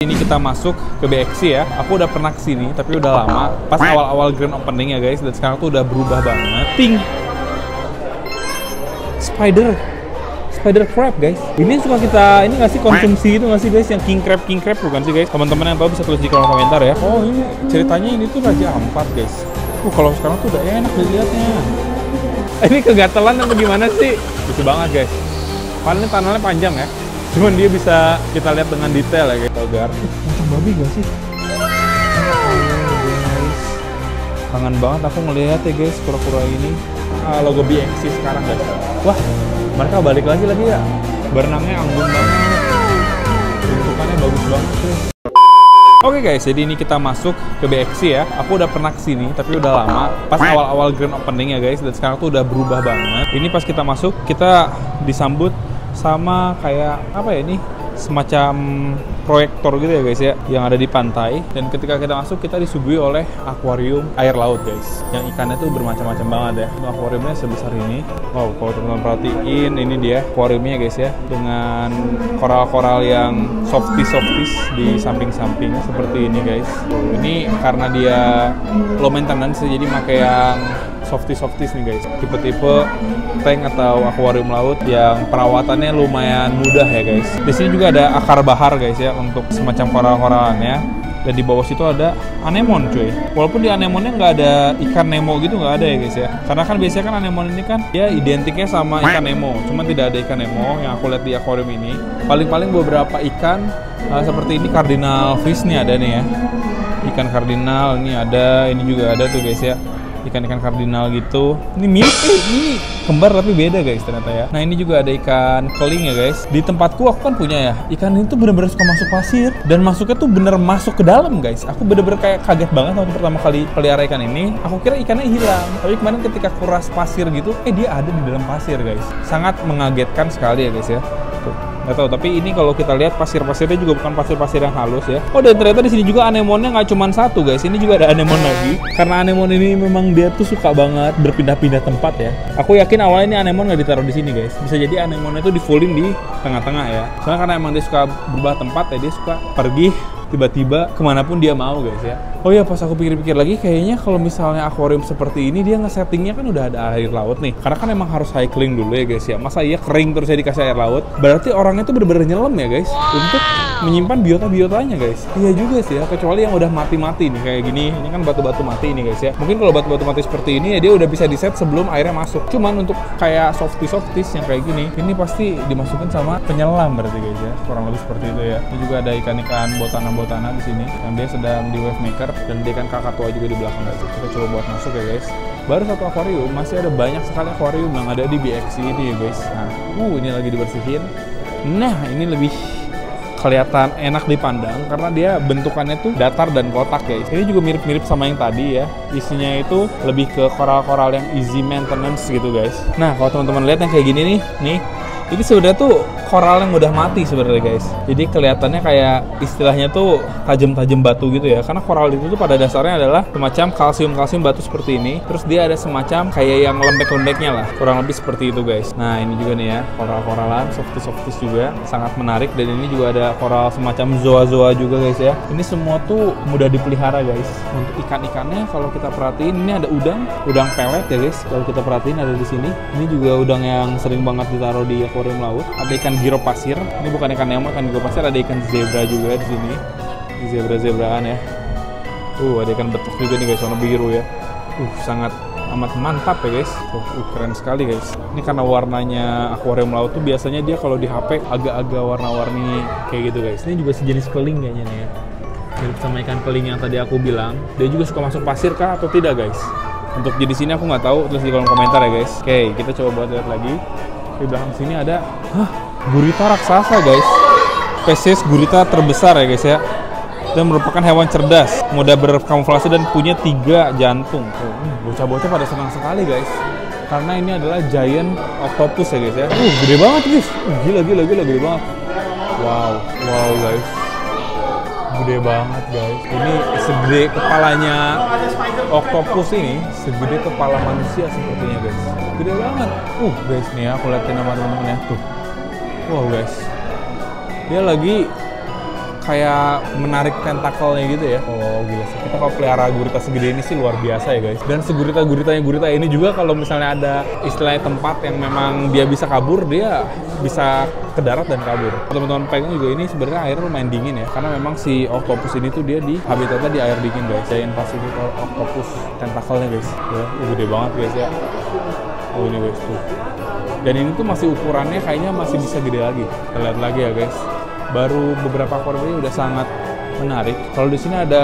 Ini kita masuk ke BXC ya. Aku udah pernah kesini, tapi udah lama. Pas awal-awal grand opening ya guys. Dan sekarang tuh udah berubah banget. Ting, Spider crab guys. Ini suka kita ini nggak sih konsumsi itu nggak sih guys? Yang king crab bukan sih guys? Teman-teman yang tahu bisa tulis di kolom komentar ya. Oh ini ceritanya ini tuh Raja Ampat guys. Kalau sekarang tuh udah enak dilihatnya. Ini kegatelan atau gimana sih? Lucu banget guys. Padahal ini tunnelnya panjang ya. Cuman dia bisa kita lihat dengan detail ya guys. Togar. Macam babi gak sih? Guys. Kangen banget aku ngelihat ya guys kura-kura ini. Logo BXC sekarang guys. Wah, mereka balik lagi ya. Berenangnya anggun banget. Bentukannya bagus banget tuh. Oke guys, jadi ini kita masuk ke BXC ya. Aku udah pernah kesini, tapi udah lama. Pas awal-awal grand opening ya guys. Dan sekarang tuh udah berubah banget. Ini pas kita masuk, kita disambut sama kayak apa ya ini, semacam proyektor gitu ya guys ya, yang ada di pantai. Dan ketika kita masuk, kita disuguhi oleh akuarium air laut guys, yang ikannya tuh bermacam-macam banget ya. Akuariumnya sebesar ini. Wow, kalau teman-teman perhatiin, ini dia akuariumnya guys ya, dengan koral-koral yang softies di samping-samping seperti ini guys. Ini karena dia low maintenance, jadi pakai yang softies nih guys, tipe-tipe tank atau akuarium laut yang perawatannya lumayan mudah ya guys. Di sini juga ada akar bahar guys ya, untuk semacam koral-koralannya. Dan di bawah situ ada anemon cuy. Walaupun di anemonnya nggak ada ikan Nemo gitu, nggak ada ya guys ya. Karena kan biasanya kan anemon ini kan dia identiknya sama ikan Nemo, cuma tidak ada ikan Nemo yang aku lihat di akuarium ini. Paling-paling beberapa ikan seperti ini cardinal fish nih ada nih ya. Ikan cardinal ini ada, ini juga ada tuh guys ya. Ikan-ikan kardinal gitu. Ini mirip, ini kembar tapi beda guys ternyata ya. Nah ini juga ada ikan keling ya guys. Di tempatku aku kan punya ya, ikan ini tuh bener-bener suka masuk pasir. Dan masuknya tuh bener masuk ke dalam guys. Aku bener-bener kayak kaget banget waktu pertama kali pelihara ikan ini. Aku kira ikannya hilang, tapi kemarin ketika kuras pasir gitu, dia ada di dalam pasir guys. Sangat mengagetkan sekali ya guys ya. Tuh. Nggak tahu, tapi ini kalau kita lihat pasir-pasirnya juga bukan pasir-pasir yang halus ya. Oh, dan ternyata di sini juga anemonnya nggak cuma satu guys. Ini juga ada anemon lagi. Karena anemon ini memang dia tuh suka banget berpindah-pindah tempat ya. Aku yakin awalnya ini anemon nggak ditaruh di sini guys. Bisa jadi anemonnya tuh di fullin di tengah-tengah ya. Soalnya karena emang dia suka berubah tempat ya, dia suka pergi tiba-tiba kemanapun dia mau guys ya. Oh ya, pas aku pikir-pikir lagi, kayaknya kalau misalnya akuarium seperti ini, dia nge-settingnya kan udah ada air laut nih. Karena kan emang harus cycling dulu ya guys ya. Masa iya kering terus ya dikasih air laut? Berarti orangnya tuh bener-bener nyelam ya guys, untuk menyimpan biota-biotanya guys. Iya juga sih ya, kecuali yang udah mati-mati nih kayak gini. Ini kan batu-batu mati ini guys ya. Mungkin kalau batu-batu mati seperti ini ya, dia udah bisa di-set sebelum airnya masuk. Cuman untuk kayak softies yang kayak gini, ini pasti dimasukin sama penyelam berarti guys ya. Kurang lebih seperti itu ya. Ini juga ada ikan-ikan botana di sini yang dia sedang di wave maker, dan dia kan kakatua juga di belakang guys. Kita coba buat masuk ya guys. Baru satu akuarium, masih ada banyak sekali akuarium yang ada di BXC ini ya guys. Nah, ini lagi dibersihin. Nah, ini lebih kelihatan enak dipandang karena dia bentukannya tuh datar dan kotak guys. Ini juga mirip-mirip sama yang tadi ya. Isinya itu lebih ke koral-koral yang easy maintenance gitu guys. Nah, kalau teman-teman lihat yang kayak gini nih, ini sebenarnya tuh koral yang udah mati sebenarnya guys. Jadi kelihatannya kayak istilahnya tuh tajam-tajam batu gitu ya. Karena koral itu tuh pada dasarnya adalah semacam kalsium batu seperti ini. Terus dia ada semacam kayak yang lembek-lembeknya lah. Kurang lebih seperti itu guys. Nah ini juga nih ya, koral-koralan, softies juga. Sangat menarik. Dan ini juga ada koral semacam zoa-zoa juga guys ya. Ini semua tuh mudah dipelihara guys. Untuk ikan-ikannya kalau kita perhatiin, ini ada udang pelet ya guys. Kalau kita perhatiin ada di sini. Ini juga udang yang sering banget ditaruh di akuarium laut. Ada ikan giro pasir. Ini bukan ikan Nemo, ikan giro pasir. Ada ikan zebra juga di sini. Zebra-zebraan ya. Ada ikan betok juga nih guys, warna biru ya. Sangat amat mantap ya guys. Keren sekali guys. Ini karena warnanya akuarium laut tuh biasanya dia kalau di HP agak-agak warna-warni kayak gitu guys. Ini juga sejenis keling kayaknya nih ya. Mirip sama ikan keling yang tadi aku bilang. Dia juga suka masuk pasir kah atau tidak guys? Untuk jenis ini aku nggak tahu, tulis di kolom komentar ya guys. Oke, kita coba buat lihat lagi. Di belakang sini ada gurita raksasa guys. Spesies gurita terbesar ya guys ya. Dan merupakan hewan cerdas, mudah berkamuflase dan punya 3 jantung. Bocah-bocah pada senang sekali guys. Karena ini adalah giant octopus ya guys ya. Gede banget guys. Gila gede banget. Wow guys. Gede banget guys. Ini segede kepalanya octopus ini, segede kepala manusia sepertinya guys. Gede banget. Guys nih ya, aku liatin sama temen-temen ya. Tuh. Wow guys. Dia lagi kayak menarik tentakelnya gitu ya. Oh gila sih, kita kalau pelihara gurita segede ini sih luar biasa ya guys. Dan segurita gurita ini juga kalau misalnya ada istilahnya tempat yang memang dia bisa kabur, dia bisa ke darat dan kabur. Teman-teman pegang juga ini sebenarnya air lumayan dingin ya, karena memang si octopus ini tuh dia di habitatnya di air dingin guys. Giant Pacific octopus tentakelnya guys, ya gede banget guys ya. Oh ini guys tuh. Dan ini tuh masih ukurannya kayaknya masih bisa gede lagi. Kita lihat lagi ya guys. Baru beberapa aquarium ini udah sangat menarik. Kalau di sini ada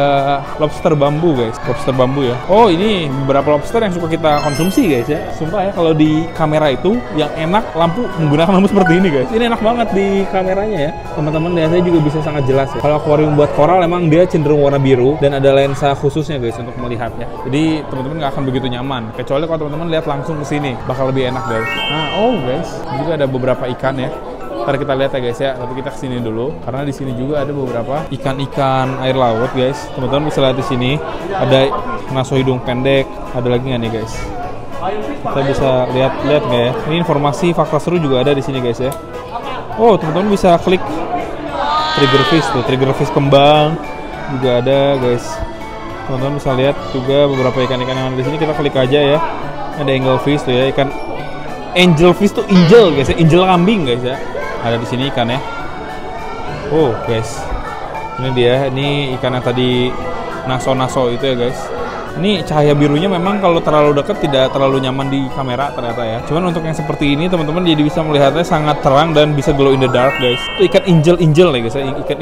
lobster bambu guys, lobster bambu ya. Oh ini beberapa lobster yang suka kita konsumsi guys ya. Sumpah ya, kalau di kamera itu yang enak menggunakan lampu seperti ini guys. Ini enak banget di kameranya ya. Teman-teman lihatnya juga bisa sangat jelas ya. Kalau akuarium buat koral emang dia cenderung warna biru dan ada lensa khususnya guys untuk melihatnya. Jadi teman-teman nggak akan begitu nyaman. Kecuali kalau teman-teman lihat langsung ke sini, bakal lebih enak guys. Nah, oh guys, juga ada beberapa ikan ya. Ntar kita lihat ya guys ya, tapi kita kesini dulu karena di sini juga ada beberapa ikan-ikan air laut guys. Teman-teman bisa lihat di sini ada naso hidung pendek, ada lagi nggak nih guys? Kita bisa lihat nggak ya? Ini informasi fakta seru juga ada di sini guys ya. Oh teman-teman bisa klik triggerfish tuh, triggerfish kembang juga ada guys. Teman-teman bisa lihat juga beberapa ikan-ikan yang ada di sini. Kita klik aja ya. Ada anglefish tuh ya, ikan angelfish tuh, angel guys ya, angel kambing guys ya. Ada di sini ikan ya. Oh guys, ini dia, ini ikan yang tadi naso itu ya guys. Ini cahaya birunya memang kalau terlalu dekat tidak terlalu nyaman di kamera ternyata ya. Cuman untuk yang seperti ini teman-teman jadi bisa melihatnya sangat terang dan bisa glow in the dark guys. Itu ikan angel ya guys, ikan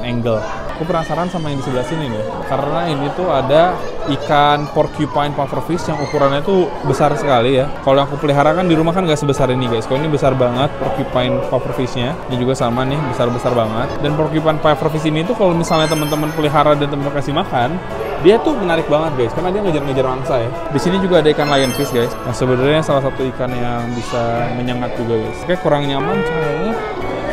angel. Aku penasaran sama yang di sebelah sini nih, karena ini tuh ada ikan porcupine pufferfish yang ukurannya tuh besar sekali ya. Kalau yang aku pelihara kan di rumah kan nggak sebesar ini guys. Kalau ini besar banget porcupine pufferfishnya. Ini juga sama nih, besar banget. Dan porcupine pufferfish ini tuh kalau misalnya teman-teman pelihara dan teman-teman kasih makan, dia tuh menarik banget guys, karena dia ngejar-ngejar mangsa ya. Di sini juga ada ikan lionfish guys. Nah sebenarnya salah satu ikan yang bisa menyengat juga guys. Oke, kurang nyaman cahayanya.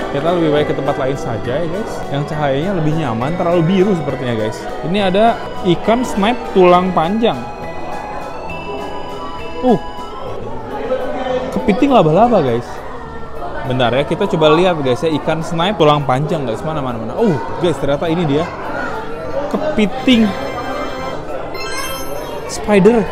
Kita lebih baik ke tempat lain saja ya guys, yang cahayanya lebih nyaman, terlalu biru sepertinya guys. Ini ada ikan snipe tulang panjang. Kepiting laba-laba guys. Bentar ya, kita coba lihat guys ya, ikan snipe tulang panjang guys. Mana. Guys, ternyata ini dia. Kepiting spider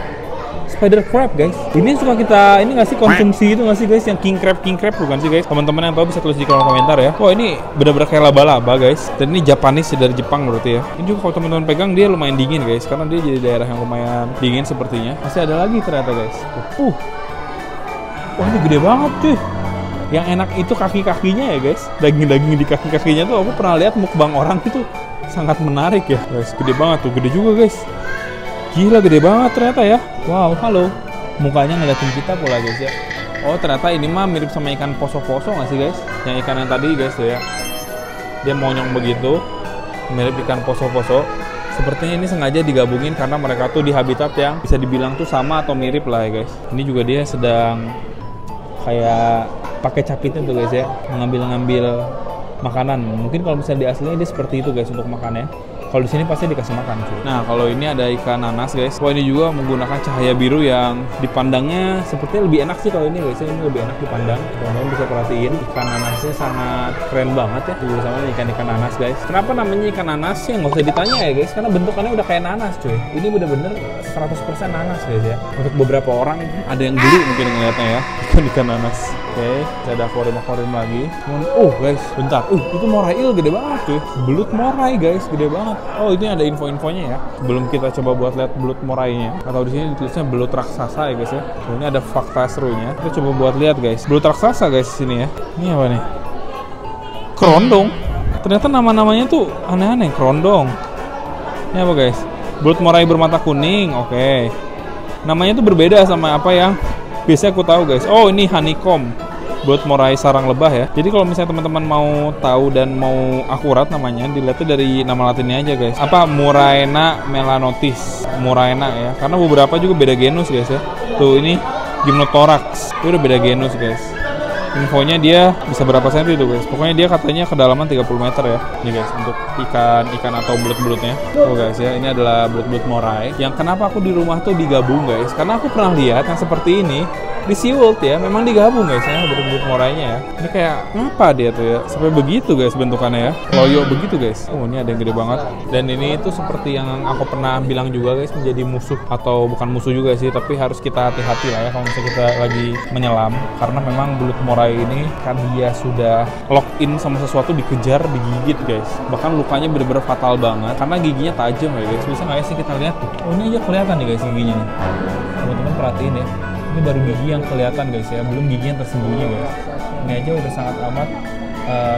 crab guys. Ini suka kita ini nggak sih konsumsi itu nggak sih guys, yang king crab bukan sih guys? Teman-teman yang tahu bisa tulis di kolom komentar ya. Oh ini benar-benar kayak laba-laba guys. Dan ini Japanese dari Jepang berarti ya. Ini juga kalau teman-teman pegang dia lumayan dingin guys, karena dia jadi daerah yang lumayan dingin sepertinya. Masih ada lagi ternyata guys. Wah ini gede banget cuy. Yang enak itu kaki-kakinya ya guys. Daging-daging di kaki-kakinya tuh aku pernah lihat mukbang orang itu sangat menarik ya guys. Gede banget tuh, gede juga guys. Gila gede banget ternyata ya. Wow, halo. Mukanya ngeliatin kita pula guys ya. Oh ternyata ini mah mirip sama ikan poso-poso nggak sih guys? Yang ikan yang tadi guys tuh ya. Dia monyong begitu. Mirip ikan poso-poso. Sepertinya ini sengaja digabungin karena mereka tuh di habitat yang bisa dibilang tuh sama atau mirip lah ya guys. Ini juga dia sedang kayak pakai capitnya tuh guys ya. Mengambil makanan. Mungkin kalau misalnya di aslinya dia seperti itu guys untuk makannya. Kalau di sini pasti dikasih makan cuy. Nah, kalau ini ada ikan nanas guys. Wah, ini juga menggunakan cahaya biru yang dipandangnya sepertinya lebih enak sih kalau ini guys. Ini lebih enak dipandang. Teman-teman bisa perhatiin ikan nanasnya sangat keren banget ya. Juga sama ikan nanas guys. Kenapa namanya ikan nanas ya? Nggak usah ditanya ya guys, karena bentukannya udah kayak nanas cuy. Ini bener-bener 100% nanas guys ya. Untuk beberapa orang ada yang geli mungkin ngeliatnya ya. Ikan nanas. Oke, ada aquarium lagi. Guys, bentar. Itu moray eel gede banget cuy. Belut moray guys, gede banget. Oh, ini ada info-infonya ya. Belum kita coba buat lihat belut morainya. Atau di sini ditulisnya belut raksasa ya guys ya. Ini ada fakta serunya. Kita coba buat lihat guys. Belut raksasa guys di sini ya. Ini apa nih? Kerondong. Ternyata nama-namanya tuh aneh-aneh. Kerondong. Ini apa guys? Belut moray bermata kuning. Oke. Namanya tuh berbeda sama apa yang biasanya aku tahu guys. Oh, ini honeycomb. Belut moray sarang lebah ya. Jadi kalau misalnya teman-teman mau tahu dan mau akurat namanya, dilihatnya dari nama latinnya aja guys. Apa? Muraena melanotis. Muraena ya. Karena beberapa juga beda genus guys ya. Tuh ini Gymnothorax. Itu udah beda genus guys. infonya dia bisa berapa senti tuh guys. Pokoknya dia katanya kedalaman 30 meter ya. Nih guys, untuk ikan atau belut-belutnya. Oh guys ya, ini adalah belut-belut moray. Yang kenapa aku di rumah tuh digabung guys, karena aku pernah lihat yang seperti ini di SeaWorld ya, memang digabung guys ya, belut-belut moraynya ya. Ini kayak ngapa dia tuh ya, sampai begitu guys bentukannya ya, loyo begitu guys. Oh ini ada yang gede banget. Dan ini itu seperti yang aku pernah bilang juga guys, menjadi musuh atau bukan musuh juga sih, tapi harus kita hati-hati lah ya kalau misalnya kita lagi menyelam, karena memang belut moray ini kan dia sudah lock in sama sesuatu, dikejar, digigit guys. Bahkan lukanya bener-bener fatal banget karena giginya tajam ya guys. Bisa nggak sih kita lihat tuh? Oh ini aja kelihatan nih guys giginya nih. Teman-teman perhatiin ya. Ini baru gigi yang kelihatan guys ya, belum gigi yang tersembunyi guys. Ini aja udah sangat amat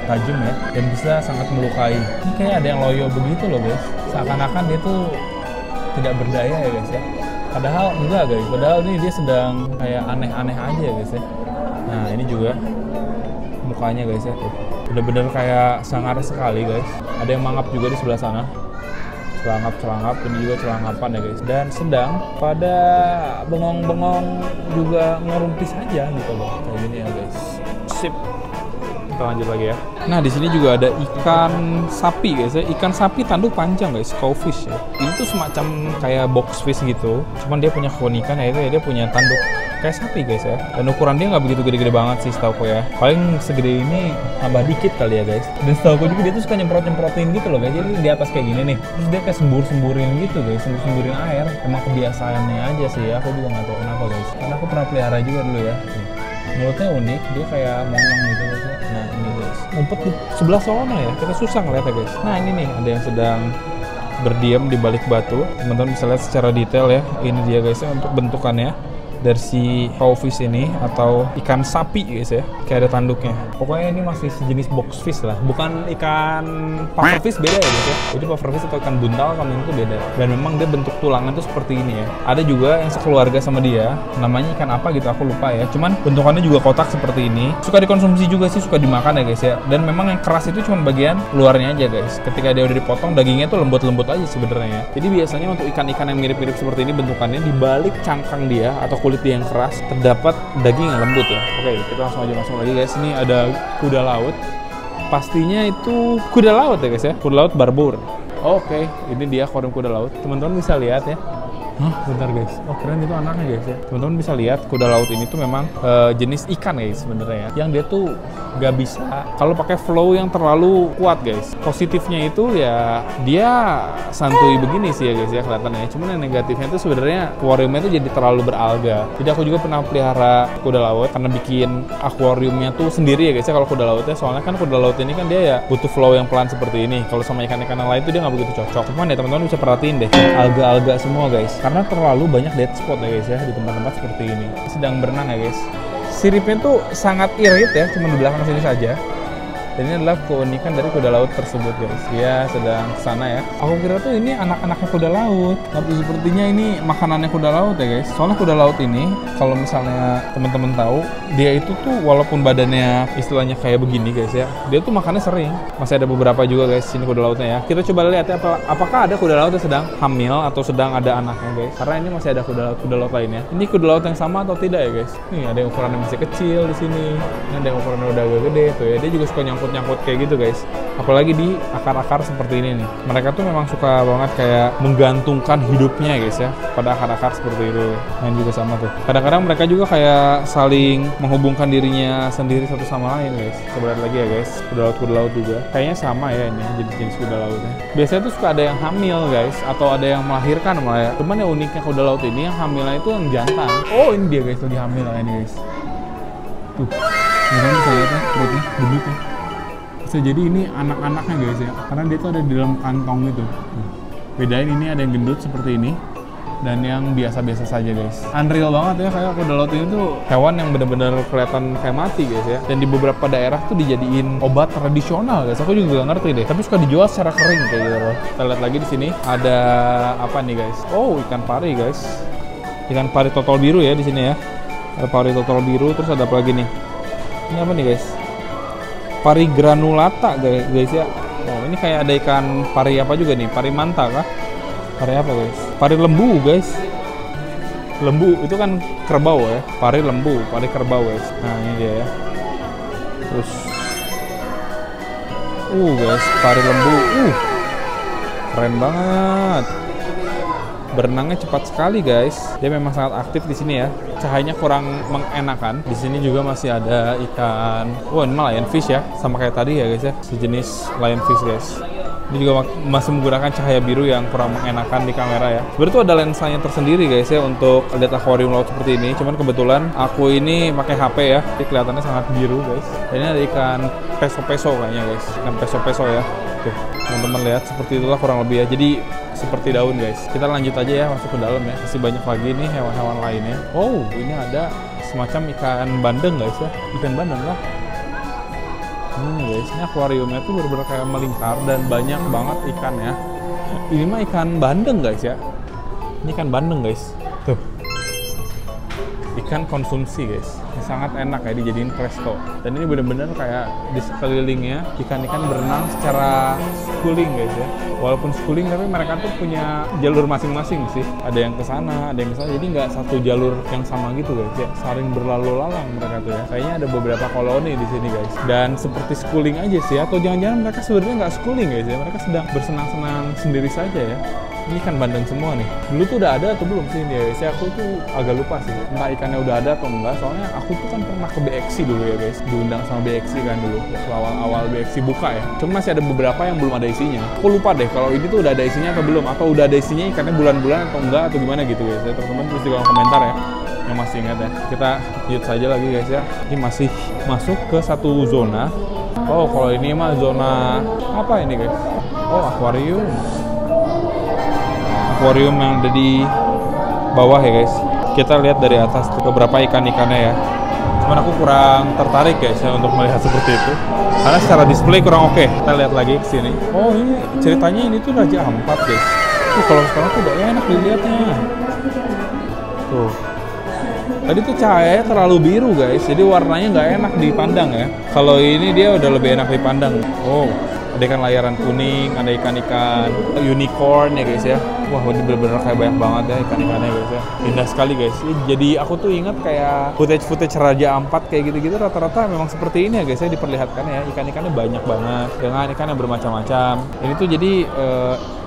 tajam ya, dan bisa sangat melukai. Ini kayak ada yang loyo begitu loh guys. Seakan-akan dia tuh tidak berdaya ya guys ya. Padahal enggak guys, padahal ini dia sedang kayak aneh-aneh aja ya guys ya. Nah ini juga mukanya guys ya tuh. Bener-bener kayak sangar sekali guys. Ada yang mangap juga di sebelah sana. Celangap, ini juga celangapan ya guys. Dan sedang pada bengong-bengong juga ngerumpis aja gitu loh. Kayak gini ya guys. Sip. Kita lanjut lagi ya. Nah di sini juga ada ikan sapi guys ya. Ikan sapi tanduk panjang guys, cowfish ya. Ini tuh semacam kayak boxfish gitu. Cuman dia punya keunikan ya, itu ya dia punya tanduk kayak sapi guys ya. Dan ukuran dia nggak begitu gede-gede banget sih setauku ya. Paling segede ini tambah dikit kali ya guys. Dan setauku juga dia tuh suka nyemprot-nyemprotin gitu loh guys. Jadi di atas kayak gini nih. Terus dia kayak sembur-semburin gitu guys, sembur-semburin air. Emang kebiasaannya aja sih ya. Aku juga nggak tahu kenapa guys. Karena aku pernah pelihara juga dulu ya. Mulutnya unik, dia kayak monyong gitu guys ya. Nah ini guys, ngumpet di sebelah sana ya, kita susah ngeliatnya guys. Nah ini nih, ada yang sedang berdiam di balik batu. Teman-teman bisa lihat secara detail ya. Ini dia guys ya untuk bentukannya dari si cowfish ini atau ikan sapi guys ya, kayak ada tanduknya. Pokoknya ini masih sejenis boxfish lah, bukan ikan pufferfish, beda ya guys ya. Jadi pufferfish atau ikan buntal kami itu beda, dan memang dia bentuk tulangnya tuh seperti ini ya. Ada juga yang sekeluarga sama dia, namanya ikan apa gitu aku lupa ya, cuman bentukannya juga kotak seperti ini. Suka dikonsumsi juga sih, suka dimakan ya guys ya. Dan memang yang keras itu cuma bagian luarnya aja guys. Ketika dia udah dipotong, dagingnya tuh lembut-lembut aja sebenarnya ya. Jadi biasanya untuk ikan-ikan yang mirip-mirip seperti ini bentukannya, di balik cangkang dia atau kulit dia yang keras terdapat daging yang lembut ya. Oke, kita langsung lagi guys. Ini ada kuda laut. Pastinya itu kuda laut ya guys ya. Kuda laut Barbour. Oke, ini dia akuarium kuda laut. Teman-teman bisa lihat ya. Hah, bentar guys. Oh keren itu anaknya guys ya. Teman-teman bisa lihat kuda laut ini tuh memang jenis ikan guys sebenarnya. Yang dia tuh nggak bisa kalau pakai flow yang terlalu kuat guys. Positifnya itu ya dia santuy begini sih ya guys ya kelihatannya. Cuman yang negatifnya itu sebenarnya akuariumnya itu jadi terlalu beralga. Jadi aku juga pernah pelihara kuda laut karena bikin akuariumnya tuh sendiri ya guys ya kalau kuda lautnya. Soalnya kan kuda laut ini kan dia ya butuh flow yang pelan seperti ini. Kalau sama ikan-ikan yang lain tuh dia nggak begitu cocok. Cuman ya teman-teman bisa perhatiin deh alga-alga semua guys. Karena terlalu banyak dead spot ya guys ya di tempat-tempat seperti ini. Sedang berenang ya guys. Siripnya tuh sangat irit ya, cuma di belakang sini saja. Dan ini adalah keunikan dari kuda laut tersebut guys. Dia sedang kesana ya. Aku kira tuh ini anak-anaknya kuda laut, tapi sepertinya ini makanannya kuda laut ya guys. Soalnya kuda laut ini, kalau misalnya teman-teman tahu, dia itu tuh walaupun badannya istilahnya kayak begini guys ya, dia tuh makannya sering. Masih ada beberapa juga guys sini kuda lautnya ya. Kita coba lihat ya, apakah ada kuda laut yang sedang hamil atau sedang ada anaknya guys. Karena ini masih ada kuda laut lainnya. Ini kuda laut yang sama atau tidak ya guys? Nih ada yang ukurannya masih kecil di sini. Ini ada yang ukurannya udah agak gede tuh ya. Dia juga suka nyangkut kayak gitu guys, apalagi di akar-akar seperti ini nih. Mereka tuh memang suka banget kayak menggantungkan hidupnya guys ya pada akar-akar seperti itu. Yang juga sama tuh, kadang-kadang mereka juga kayak saling menghubungkan dirinya sendiri satu sama lain guys. Coba lihat lagi ya guys, kuda laut juga kayaknya sama ya ini jenis kuda lautnya. Biasanya tuh suka ada yang hamil guys, atau ada yang melahirkan malah ya. Cuman yang uniknya kuda laut ini yang hamilnya itu yang jantan. Oh ini dia guys, lagi hamil ini guys. Tuh, ini bisa lihat ya perutnya, gendut ya. Bisa jadi ini anak-anaknya guys ya, karena dia tuh ada di dalam kantong gitu. Bedain ini ada yang gendut seperti ini dan yang biasa-biasa saja guys. Unreal banget ya, kayak kuda laut ini tuh hewan yang benar-benar kelihatan kayak mati guys ya. Dan di beberapa daerah tuh dijadiin obat tradisional guys. Aku juga gak ngerti deh, tapi suka dijual secara kering kayak gitu loh. Kita lihat lagi di sini ada apa nih guys? Oh ikan pari guys, ikan pari total biru ya di sini ya. Ada pari total biru, terus ada apa lagi nih? Ini apa nih guys? Pari granulata guys ya. Oh ini kayak ada ikan pari apa juga nih, pari manta kah? Pari apa guys? Pari lembu guys. Lembu itu kan kerbau ya. Pari lembu, pari kerbau guys. Nah ini dia ya. Terus guys, pari lembu. Keren banget. Berenangnya cepat sekali guys. Dia memang sangat aktif di sini ya. Cahayanya kurang mengenakan. Di sini juga masih ada ikan. Ini mah lionfish ya. Sama kayak tadi ya guys ya. Sejenis lionfish guys. Ini juga masih menggunakan cahaya biru yang kurang mengenakan di kamera ya. Sebenarnya tuh ada lensanya tersendiri guys ya untuk lihat akuarium laut seperti ini. Cuman kebetulan aku ini pakai HP ya. Jadi kelihatannya sangat biru guys. Dan ini ada ikan peso-peso kayaknya guys. Ikan peso-peso ya. Tuh, teman-teman lihat seperti itulah kurang lebih ya. Jadi seperti daun guys. Kita lanjut aja ya masuk ke dalam ya. Masih banyak lagi nih hewan-hewan lainnya. Ini ada semacam ikan bandeng guys ya. Ikan bandeng lah. Guys, ini akuariumnya tuh bener-bener kayak melingkar dan banyak banget ikannya. Ini mah ikan bandeng guys ya. Ini ikan bandeng guys. Tuh. Ikan konsumsi guys. Ini sangat enak ya dijadiin presto. Dan ini bener-bener kayak di sekelilingnya ikan-ikan berenang secara schooling guys ya. Walaupun schooling tapi mereka tuh punya jalur masing-masing sih. Ada yang ke sana, ada yang ke sana. Jadi nggak satu jalur yang sama gitu guys ya. Saling berlalu lalang mereka tuh ya. Kayaknya ada beberapa koloni di sini guys. Dan seperti schooling aja sih. Atau jangan-jangan mereka sebenarnya nggak schooling guys ya. Mereka sedang bersenang-senang sendiri saja ya. Ini ikan bandeng semua nih. Dulu tuh udah ada atau belum sih ini ya guys? Aku tuh agak lupa sih. Entah ikannya udah ada atau enggak. Soalnya aku tuh kan pernah ke BXC dulu ya guys. Diundang sama BXC kan dulu. Waktu awal-awal BXC buka ya. Cuma masih ada beberapa yang belum ada isinya. Aku lupa deh kalau ini tuh udah ada isinya atau belum. Atau udah ada isinya ikannya bulan-bulan atau enggak atau gimana gitu guys. Ya, teman-teman terus di kolom komentar ya. Yang masih ingat ya. Kita lanjut saja lagi guys ya. Ini masih masuk ke satu zona. Kalau ini mah zona apa ini guys? Akuarium. Akuarium yang ada di bawah ya guys. Kita lihat dari atas beberapa ikan-ikannya ya. Cuman aku kurang tertarik guys ya untuk melihat seperti itu. Karena secara display kurang oke. Kita lihat lagi ke sini. Ini ceritanya ini tuh Raja Ampat guys. Kalau sekarang tuh udah enak dilihatnya. Tuh. Tadi tuh cahayanya terlalu biru guys. Jadi warnanya nggak enak dipandang ya. Kalau ini dia udah lebih enak dipandang. Ada ikan layaran kuning, ada ikan-ikan unicorn ya guys ya. Ini bener-bener kayak banyak banget ya ikan-ikannya guys ya. Indah sekali guys. Jadi aku tuh ingat kayak footage Raja Ampat kayak gitu-gitu rata-rata memang seperti ini ya guys ya diperlihatkan ya. Ikan-ikannya banyak banget dengan ikan yang bermacam-macam. Ini tuh jadi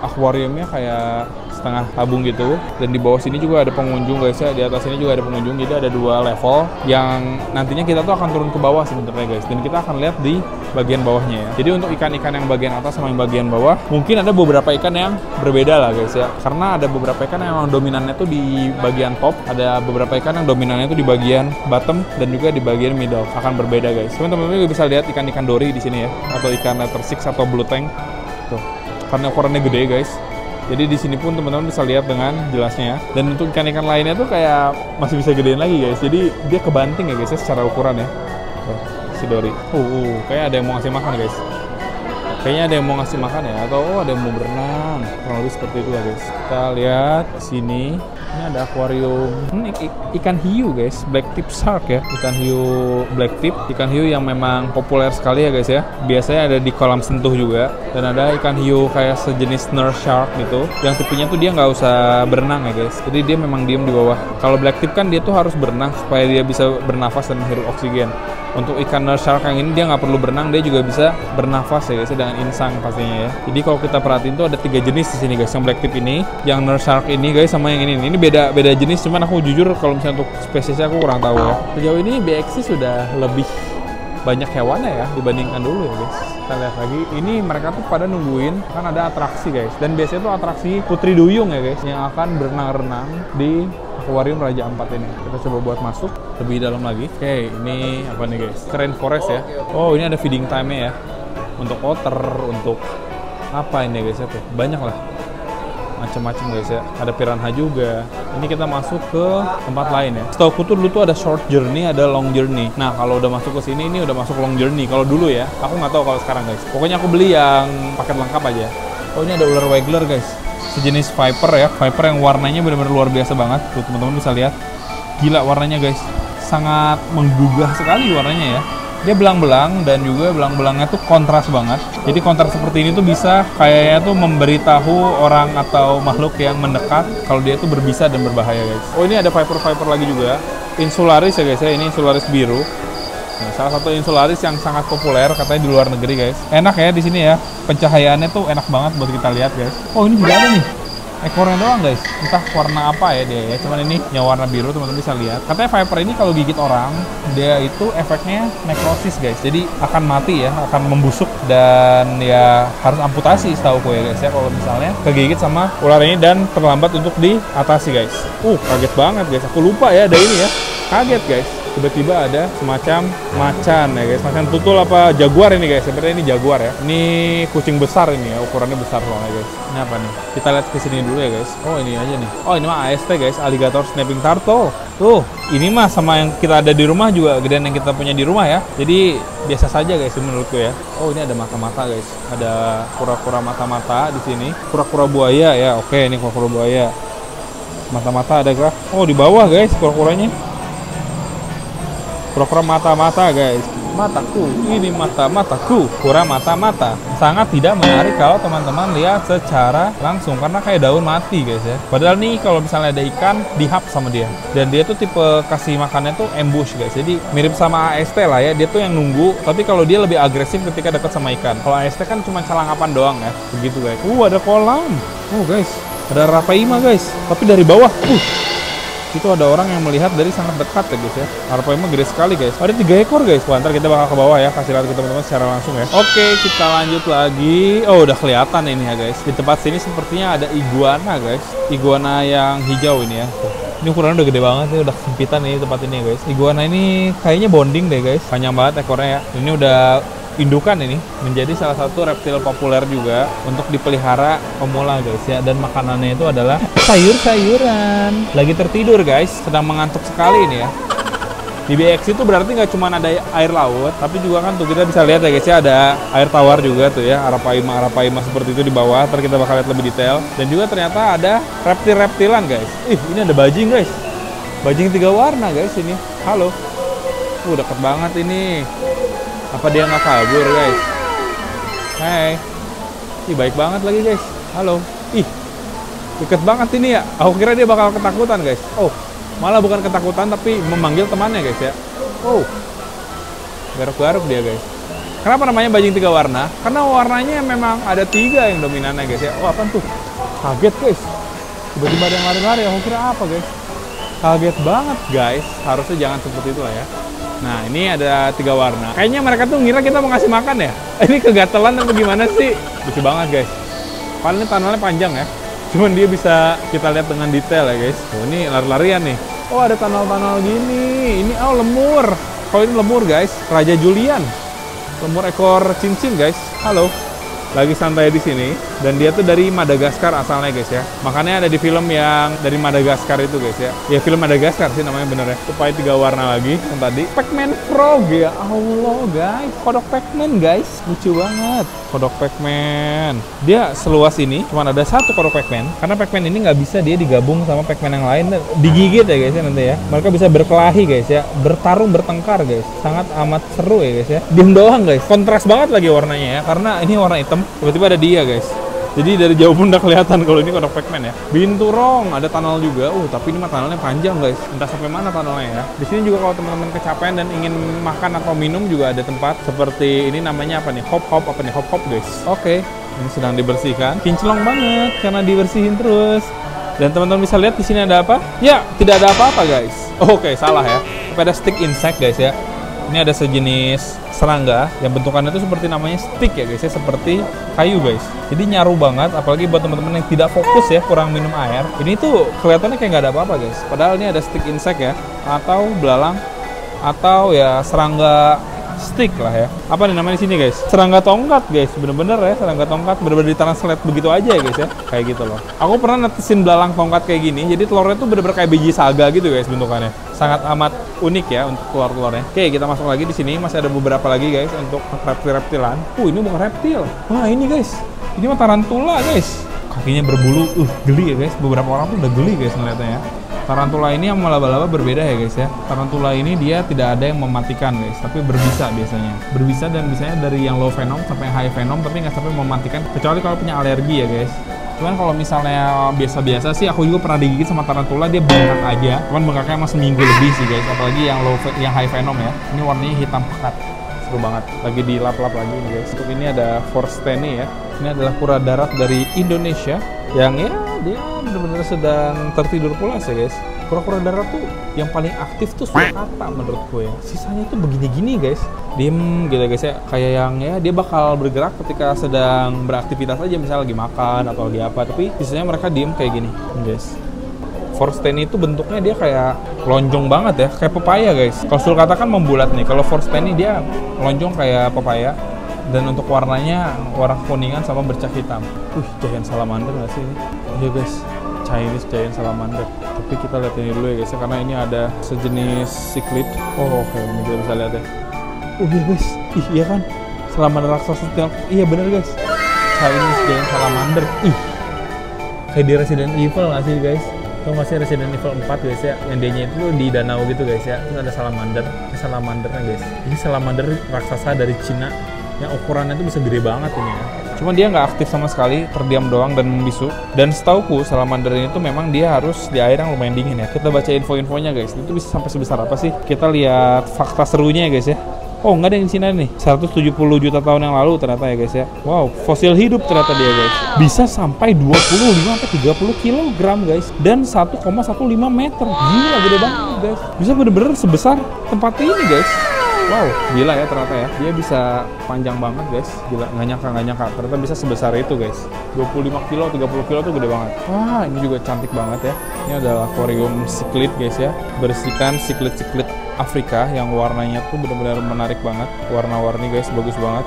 akuariumnya kayak setengah tabung gitu. Dan di bawah sini juga ada pengunjung guys ya. Di atas sini juga ada pengunjung. Jadi ada 2 level yang nantinya kita tuh akan turun ke bawah sebenarnya guys. Dan kita akan lihat di bagian bawahnya ya. Jadi untuk ikan-ikan yang bagian atas sama yang bagian bawah mungkin ada beberapa ikan yang berbeda lah guys ya. Karena ada beberapa ikan yang dominannya tuh di bagian top, ada beberapa ikan yang dominannya tuh di bagian bottom dan juga di bagian middle. Akan berbeda guys. Teman-teman juga bisa lihat ikan-ikan dori di sini ya, atau ikan letter six atau blue tank. Tuh. Karena ukurannya gede guys. Jadi di sini pun teman-teman bisa lihat dengan jelasnya ya. Dan untuk ikan-ikan lainnya tuh kayak masih bisa gedein lagi guys. Jadi dia kebanting ya guys ya secara ukuran ya. Si dori. Kayak ada yang mau ngasih makan guys. Kayaknya ada yang mau ngasih makan ya, atau ada yang mau berenang. Kurang lebih seperti itu lah guys. Kita lihat sini. Ini ada akuarium ikan hiu guys, black tip shark ya. Ikan hiu black tip, ikan hiu yang memang populer sekali ya guys ya. Biasanya ada di kolam sentuh juga. Dan ada ikan hiu kayak sejenis nurse shark gitu. Yang tipenya tuh dia nggak usah berenang ya guys. Jadi dia memang diem di bawah. Kalau black tip kan dia tuh harus berenang supaya dia bisa bernafas dan menghirup oksigen. Untuk ikan nurse shark yang ini dia nggak perlu berenang, dia juga bisa bernafas ya guys dengan insang pastinya ya. Jadi kalau kita perhatiin tuh ada 3 jenis di sini guys. Yang black tip ini, yang nurse shark ini guys, sama yang ini. Ini beda jenis, cuman aku jujur kalau misalnya untuk spesiesnya aku kurang tahu ya. Sejauh ini BXC sudah lebih banyak hewannya ya dibandingkan dulu ya guys. Kita lihat lagi, ini mereka tuh pada nungguin kan ada atraksi guys. Dan biasanya tuh atraksi Putri Duyung ya guys, yang akan berenang-renang di akuarium Raja Ampat ini. Kita coba buat masuk lebih dalam lagi. Oke, ini apa nih guys? Rainforest ya. Ini ada feeding time-nya ya. Untuk otter, untuk apa ini guys ya tuh? Banyak lah. Macam-macam guys ya. Ada piranha juga. Ini kita masuk ke tempat lain ya. Setahu tuh dulu tuh ada short journey, ada long journey. Nah, kalau udah masuk ke sini ini udah masuk long journey. Kalau dulu ya, aku nggak tahu kalau sekarang guys. Pokoknya aku beli yang paket lengkap aja. Ini ada ular waggler guys. Sejenis viper ya. Viper yang warnanya benar-benar luar biasa banget. Tuh teman-teman bisa lihat. Gila warnanya guys. Sangat menggugah sekali warnanya ya. Dia belang-belang dan juga belang-belangnya tuh kontras banget. Jadi kontras seperti ini tuh bisa kayaknya tuh memberitahu orang atau makhluk yang mendekat kalau dia tuh berbisa dan berbahaya guys. Ini ada viper lagi juga. Insularis ya guys ya, ini insularis biru. Nah, salah satu insularis yang sangat populer katanya di luar negeri guys. Enak ya di sini ya. Pencahayaannya tuh enak banget buat kita lihat guys. Oh ini juga ada nih. Ekornya doang guys. Entah warna apa ya dia ya. Cuman ini yang warna biru teman-teman bisa lihat. Katanya Viper ini kalau gigit orang dia itu efeknya nekrosis guys. Jadi akan mati ya, akan membusuk dan ya harus amputasi setahu ya guys ya kalau misalnya kegigit sama ular ini dan terlambat untuk diatasi guys. Kaget banget guys. Aku lupa ya ada ini ya. Kaget guys. Tiba-tiba ada semacam macan ya guys, macan tutul apa jaguar ini guys. Sebenarnya ini jaguar ya. Ini kucing besar ini ya, ukurannya besar soalnya guys. Ini apa nih? Kita lihat ke sini dulu ya guys. Oh ini aja nih. Oh ini mah AST guys, alligator snapping turtle. Tuh, ini mah sama yang kita ada di rumah juga gedean yang kita punya di rumah ya. Jadi biasa saja guys menurutku ya. Oh ini ada mata-mata guys. Ada kura-kura mata-mata di sini. Kura-kura buaya ya. Oke, ini kura-kura buaya. Mata-mata ada kah? Oh di bawah guys kura-kuranya. Kura-kura mata-mata guys. Mataku, ini mata-mataku. Kura mata-mata. Sangat tidak menarik kalau teman-teman lihat secara langsung karena kayak daun mati guys ya. Padahal nih kalau misalnya ada ikan dihap sama dia. Dan dia tuh tipe kasih makannya tuh ambush guys. Jadi mirip sama AST lah ya. Dia tuh yang nunggu, tapi kalau dia lebih agresif ketika dekat sama ikan. Kalau AST kan cuma celangapan doang ya. Begitu guys. Ada kolam. Oh guys, ada Arapaima guys. Tapi dari bawah. Itu ada orang yang melihat dari sangat dekat ya guys ya. Arapaima gede sekali guys. Ada 3 ekor guys. Wah, ntar kita bakal ke bawah ya, kasih lihat ke teman-teman secara langsung ya. Oke, kita lanjut lagi. Oh udah kelihatan ini ya guys. Di tempat sini sepertinya ada iguana guys. Iguana yang hijau ini ya. Ini ukurannya udah gede banget ya, udah sempitan nih tempat ini ya guys. Iguana ini kayaknya bonding deh guys. Panjang banget ekornya ya. Ini udah indukan ini, menjadi salah satu reptil populer juga untuk dipelihara pemula guys ya. Dan makanannya itu adalah sayur-sayuran. Lagi tertidur guys, sedang mengantuk sekali ini ya. Di BX itu berarti nggak cuma ada air laut, tapi juga kan tuh kita bisa lihat ya guys ya, ada air tawar juga tuh ya, Arapaima seperti itu di bawah. Ntar kita bakal lihat lebih detail. Dan juga ternyata ada reptil-reptilan guys. Ini ada bajing guys, bajing 3 warna guys ini. Halo, deket banget ini. Apa dia nggak kabur guys? Hai, baik banget lagi guys. Halo, deket banget ini ya. Aku kira dia bakal ketakutan guys. Malah bukan ketakutan tapi memanggil temannya guys ya. Garuk-garuk dia guys. Kenapa namanya bajing 3 warna? Karena warnanya memang ada 3 yang dominannya guys ya. Apaan tuh? Kaget guys. Tiba-tiba ada yang lari-lari. Aku kira apa guys? Kaget banget guys. Harusnya jangan seperti itulah ya. Nah ini ada 3 warna. Kayaknya mereka tuh ngira kita mau ngasih makan ya. Ini kegatelan atau gimana sih? Lucu banget guys. Paling tunnelnya panjang ya. Cuman dia bisa kita lihat dengan detail ya guys. Ini lari-larian nih. Ada tunnel-tunnel gini. Ini lemur. Kalau ini lemur guys, Raja Julian. Lemur ekor cincin guys. Halo. Lagi santai di sini dan dia tuh dari Madagaskar asalnya guys ya. Makanya ada di film yang dari Madagaskar itu guys ya. Ya film Madagaskar sih namanya bener ya. Supaya 3 warna lagi yang tadi. Pac-Man Frog ya Allah guys. Kodok Pac-Man guys. Lucu banget. Kodok Pac-Man. Dia seluas ini cuma ada 1 kodok Pac-Man. Karena Pac-Man ini nggak bisa dia digabung sama Pac-Man yang lain. Digigit ya guys ya nanti ya. Mereka bisa berkelahi guys ya. Bertarung, bertengkar guys. Sangat amat seru ya guys ya. Diem doang guys. Kontras banget lagi warnanya ya. Karena ini warna hitam. Tiba-tiba ada dia guys. Jadi dari jauh pun udah kelihatan kalau ini kodok Pac-Man ya. Binturong, ada tunnel juga. Tapi ini mah tunnelnya panjang guys. Entah sampai mana tunnelnya ya. Di sini juga kalau teman-teman kecapean dan ingin makan atau minum juga ada tempat seperti ini namanya apa nih? Hop-hop apa nih? Hop-hop guys. Oke, ini sedang dibersihkan. Kinclong banget karena dibersihin terus. Dan teman-teman bisa lihat di sini ada apa? Ya, tidak ada apa-apa guys. Oke, salah ya. Tapi ada stick insect guys ya. Ini ada sejenis serangga yang bentukannya itu seperti namanya stick ya guys ya, seperti kayu guys. Jadi nyaru banget, apalagi buat teman-teman yang tidak fokus ya, kurang minum air. Ini tuh kelihatannya kayak nggak ada apa-apa guys. Padahal ini ada stick insect ya, atau belalang, atau ya serangga stick lah ya. Apa nih namanya di sini guys? Serangga tongkat guys, bener-bener ya serangga tongkat, bener-bener ditranslate begitu aja ya guys ya, kayak gitu loh. Aku pernah netesin belalang tongkat kayak gini, jadi telurnya tuh bener-bener kayak biji saga gitu guys bentukannya. Sangat amat unik ya untuk telur-telurnya. Oke, kita masuk lagi di sini, masih ada beberapa lagi guys untuk reptil-reptilan. Ini bukan reptil. Wah ini guys, ini mah tarantula guys. Kakinya berbulu, geli ya guys. Beberapa orang tuh udah geli guys ngeliatnya ya. Tarantula ini sama laba-laba berbeda ya guys ya. Tarantula ini dia tidak ada yang mematikan guys, tapi berbisa biasanya. Berbisa dan bisanya dari yang low venom sampai high venom, tapi nggak sampai mematikan. Kecuali kalau punya alergi ya guys. Cuman kalau misalnya biasa-biasa sih, aku juga pernah digigit sama tarantula, dia bengkak aja. Cuman bengkaknya emang seminggu lebih sih guys, apalagi yang high venom ya. Ini warnanya hitam pekat, seru banget. Lagi dilap-lap lagi nih guys. Untuk ini ada Forsteni ya. Ini adalah kura darat dari Indonesia yang ya dia benar-benar sedang tertidur pulas ya guys. Kura-kura darat tuh yang paling aktif tuh sulcata menurut gue ya. Sisanya tuh begini-gini guys, diem gitu guys ya. Kayak yang ya dia bakal bergerak ketika sedang beraktivitas aja, misalnya lagi makan atau lagi apa. Tapi sisanya mereka diem kayak gini guys. Forsteni itu bentuknya dia kayak lonjong banget ya, kayak pepaya guys. Kalau sulcata kan membulat nih, kalau Forsteni dia lonjong kayak pepaya. Dan untuk warnanya warna kuningan sama bercak hitam. Giant salamander nggak sih ini? Iya guys, Chinese giant salamander. Tapi kita lihat ini dulu ya guys, karena ini ada sejenis cichlid. Oke, ini kita bisa lihat ya. Iya guys, iya kan? Salamander raksasa. Iya bener guys, Chinese giant salamander. Kayak di Resident Evil nggak sih guys? Tau nggak sih Resident Evil 4 guys ya, yang dia itu di danau gitu guys ya. Terus ada salamander, salamandernya guys. Ini salamander raksasa dari Cina yang ukurannya itu bisa gede banget ini ya. Cuma dia nggak aktif sama sekali, terdiam doang dan membisu. Dan setauku salamander ini tuh memang dia harus di air yang lumayan dingin ya. Kita baca info-infonya guys, itu bisa sampai sebesar apa sih? Kita lihat fakta serunya ya guys ya. Oh, nggak ada yang di Cina nih. 170 juta tahun yang lalu ternyata ya guys ya. Wow, fosil hidup ternyata dia guys. Bisa sampai 25-30 kilogram guys. Dan 1,15 meter. Gila, gede banget guys. Bisa bener-bener sebesar tempat ini guys. Wow, gila ya ternyata ya. Dia bisa panjang banget guys. Gila, nggak nyangka. Ternyata bisa sebesar itu guys. 25 kilo, 30 kilo tuh gede banget. Wah, ini juga cantik banget ya. Ini adalah aquarium cichlid guys ya. Berisikan cichlid Afrika yang warnanya tuh benar-benar menarik banget. Warna-warni guys, bagus banget.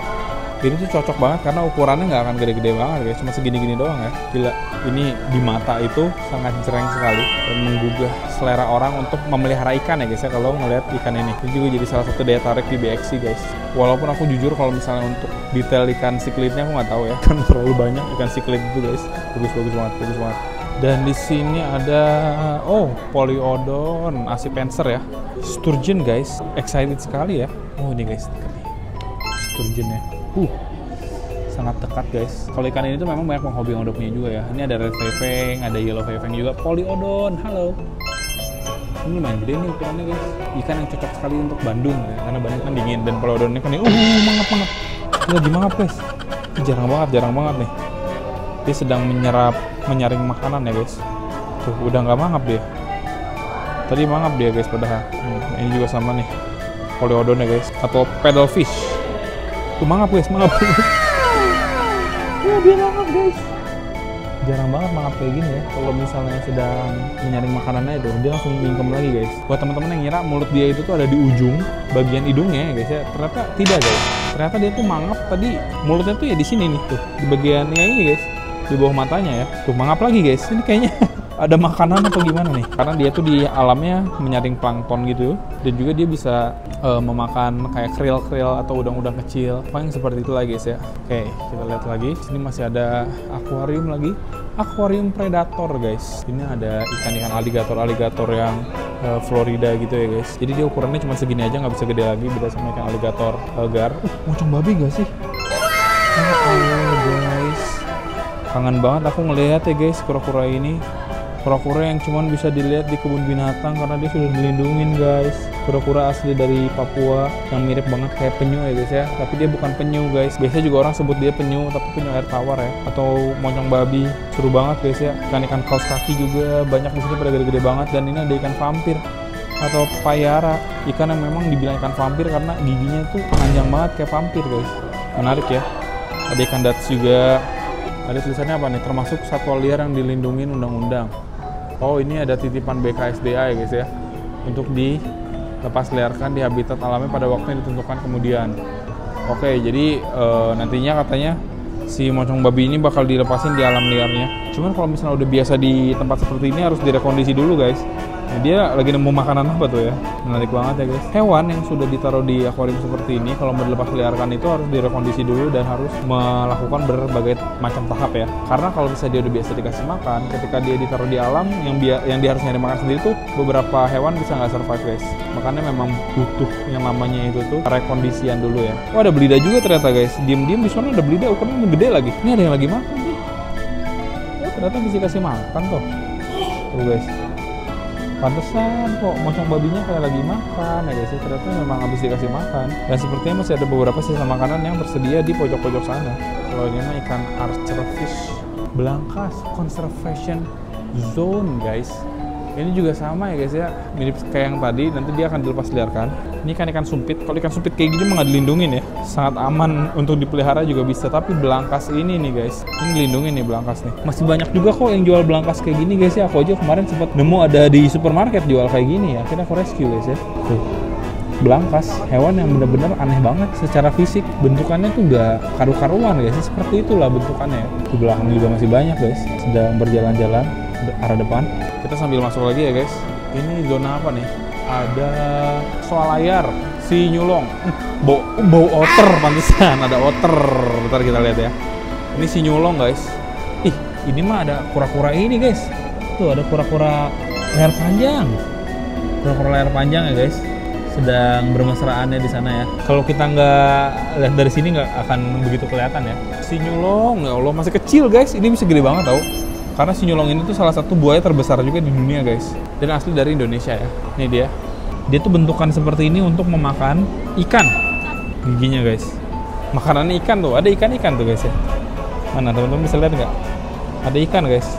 Ini tuh cocok banget karena ukurannya nggak akan gede-gede banget guys. Cuma segini-gini doang ya. Gila, ini di mata itu sangat jereng sekali dan menggugah selera orang untuk memelihara ikan ya guys ya. Kalau ngelihat ikan ini juga jadi salah satu daya tarik di BXC guys. Walaupun aku jujur kalau misalnya untuk detail ikan cichlidnya aku nggak tahu ya, kan terlalu banyak ikan cichlid itu guys. Bagus banget. Dan di sini ada Polyodon Acipenser ya, sturgeon guys. Excited sekali ya. Oh ini guys, sturgeon ya. Sangat dekat guys. Kalau ikan ini tuh memang banyak penghobi yang udah punya juga ya. Ini ada red feveng, ada yellow feveng juga. Polyodon, halo. Ini lumayan gede nih ukurannya guys. Ikan yang cocok sekali untuk Bandung ya, karena Bandung kan dingin. Dan Polyodon ini kan mangap. Ini lagi mangap guys. Ini jarang banget nih. Dia sedang menyaring makanan ya guys. Tuh udah nggak mangap dia. Tadi mangap dia guys padahal. Ini juga sama nih. Polyodon ya guys. Atau paddlefish. Tuh mangap guys. Ya dia mangap guys. Jarang banget mangap kayak gini ya. Kalau misalnya sedang menyaring makanannya itu, dia langsung mingkem lagi guys. Buat teman-teman yang ngira mulut dia itu tuh ada di ujung bagian hidungnya ya guys ya. Ternyata tidak guys. Ternyata dia tuh mangap tadi mulutnya tuh ya di sini nih tuh, di bagian yang ini guys. Di bawah matanya ya. Tuh mangap lagi guys. Ini kayaknya ada makanan atau gimana nih? Karena dia tuh di alamnya menyaring plankton gitu. Dan juga dia bisa memakan kayak krill atau udang-udang kecil. Paling seperti itu lagi guys ya. Oke, kita lihat lagi. Sini masih ada akuarium lagi. Akuarium predator guys. Ini ada ikan-ikan aligator yang Florida gitu ya guys. Jadi dia ukurannya cuma segini aja, nggak bisa gede lagi. Beda sama ikan aligator gar. Mocong babi nggak sih? Oh guys. Kangen banget aku ngelihat ya guys kura-kura ini. Kura-kura yang cuman bisa dilihat di kebun binatang karena dia sudah dilindungin guys. Kura-kura asli dari Papua yang mirip banget kayak penyu ya guys ya. Tapi dia bukan penyu guys. Biasanya juga orang sebut dia penyu, tapi penyu air tawar ya. Atau monyong babi. Seru banget guys ya. Ikan-ikan kaus kaki juga banyak di sini pada gede-gede banget. Dan ini ada ikan vampir atau payara. Ikan yang memang dibilang ikan vampir karena giginya tuh panjang banget kayak vampir guys. Menarik ya. Ada ikan dats juga. Ada tulisannya apa nih? Termasuk satwa liar yang dilindungi undang-undang. Oh ini ada titipan BKSDA ya guys ya, untuk dilepas liarkan di habitat alami pada waktu yang ditentukan kemudian. Oke, jadi nantinya katanya si mocong babi ini bakal dilepasin di alam liarnya. Cuman kalau misalnya udah biasa di tempat seperti ini harus direkondisi dulu guys. Nah, dia lagi nemu makanan apa tuh ya? Menarik banget ya guys. Hewan yang sudah ditaruh di akuarium seperti ini kalau mau dilepas liarkan itu harus direkondisi dulu dan harus melakukan berbagai macam tahap ya. Karena kalau misalnya dia udah biasa dikasih makan, ketika dia ditaruh di alam yang dia harus nyari makan sendiri tuh beberapa hewan bisa nggak survive guys. Makanya memang butuh yang namanya itu tuh rekondisian dulu ya. Oh ada belida juga ternyata guys. Diem-diem di sana ada belida ukurannya gede lagi. Ini ada yang lagi makan nih. ternyata bisa kasih makan tuh guys. Pantesan kok mocong babinya kayak lagi makan ya guys ya, ternyata memang habis dikasih makan. Dan sepertinya masih ada beberapa sisa makanan yang tersedia di pojok-pojok sana. Kalau ini mah ikan archerfish Belangkas Conservation Zone guys. Ini juga sama ya guys ya, mirip kayak yang tadi, nanti dia akan dilepas liarkan. Ini kan ikan sumpit, kalau ikan sumpit kayak gini mah nggak dilindungin ya, sangat aman untuk dipelihara juga bisa. Tapi belangkas ini nih guys, ini dilindungin nih belangkas nih. Masih banyak juga kok yang jual belangkas kayak gini guys ya. Aku aja kemarin sempat nemu ada di supermarket jual kayak gini ya, akhirnya aku rescue guys ya. Tuh, belangkas, hewan yang bener-bener aneh banget secara fisik. Bentukannya tuh nggak karu-karuan guys, seperti itulah bentukannya ya. Di belakang juga masih banyak guys, sedang berjalan-jalan arah depan. Kita sambil masuk lagi ya guys. Ini zona apa nih? Ada swalayan, si nyulong, bau otter, pantesan ada otter. Bentar kita lihat ya. Ini si nyulong guys. Ih, ini mah ada kura-kura ini guys. Tuh ada kura-kura leher panjang. Kura-kura leher panjang ya guys. Sedang bermesraannya di sana ya. Kalau kita nggak lihat dari sini nggak akan begitu kelihatan ya. Si nyulong, ya Allah masih kecil guys. Ini bisa gede banget tau. Karena si nyulong ini tuh salah satu buaya terbesar juga di dunia guys. Dan asli dari Indonesia ya. Ini dia. Dia tuh bentukan seperti ini untuk memakan ikan. Giginya guys. Makanannya ikan tuh. Ada ikan-ikan tuh guys ya. Mana teman-teman bisa lihat nggak? Ada ikan guys.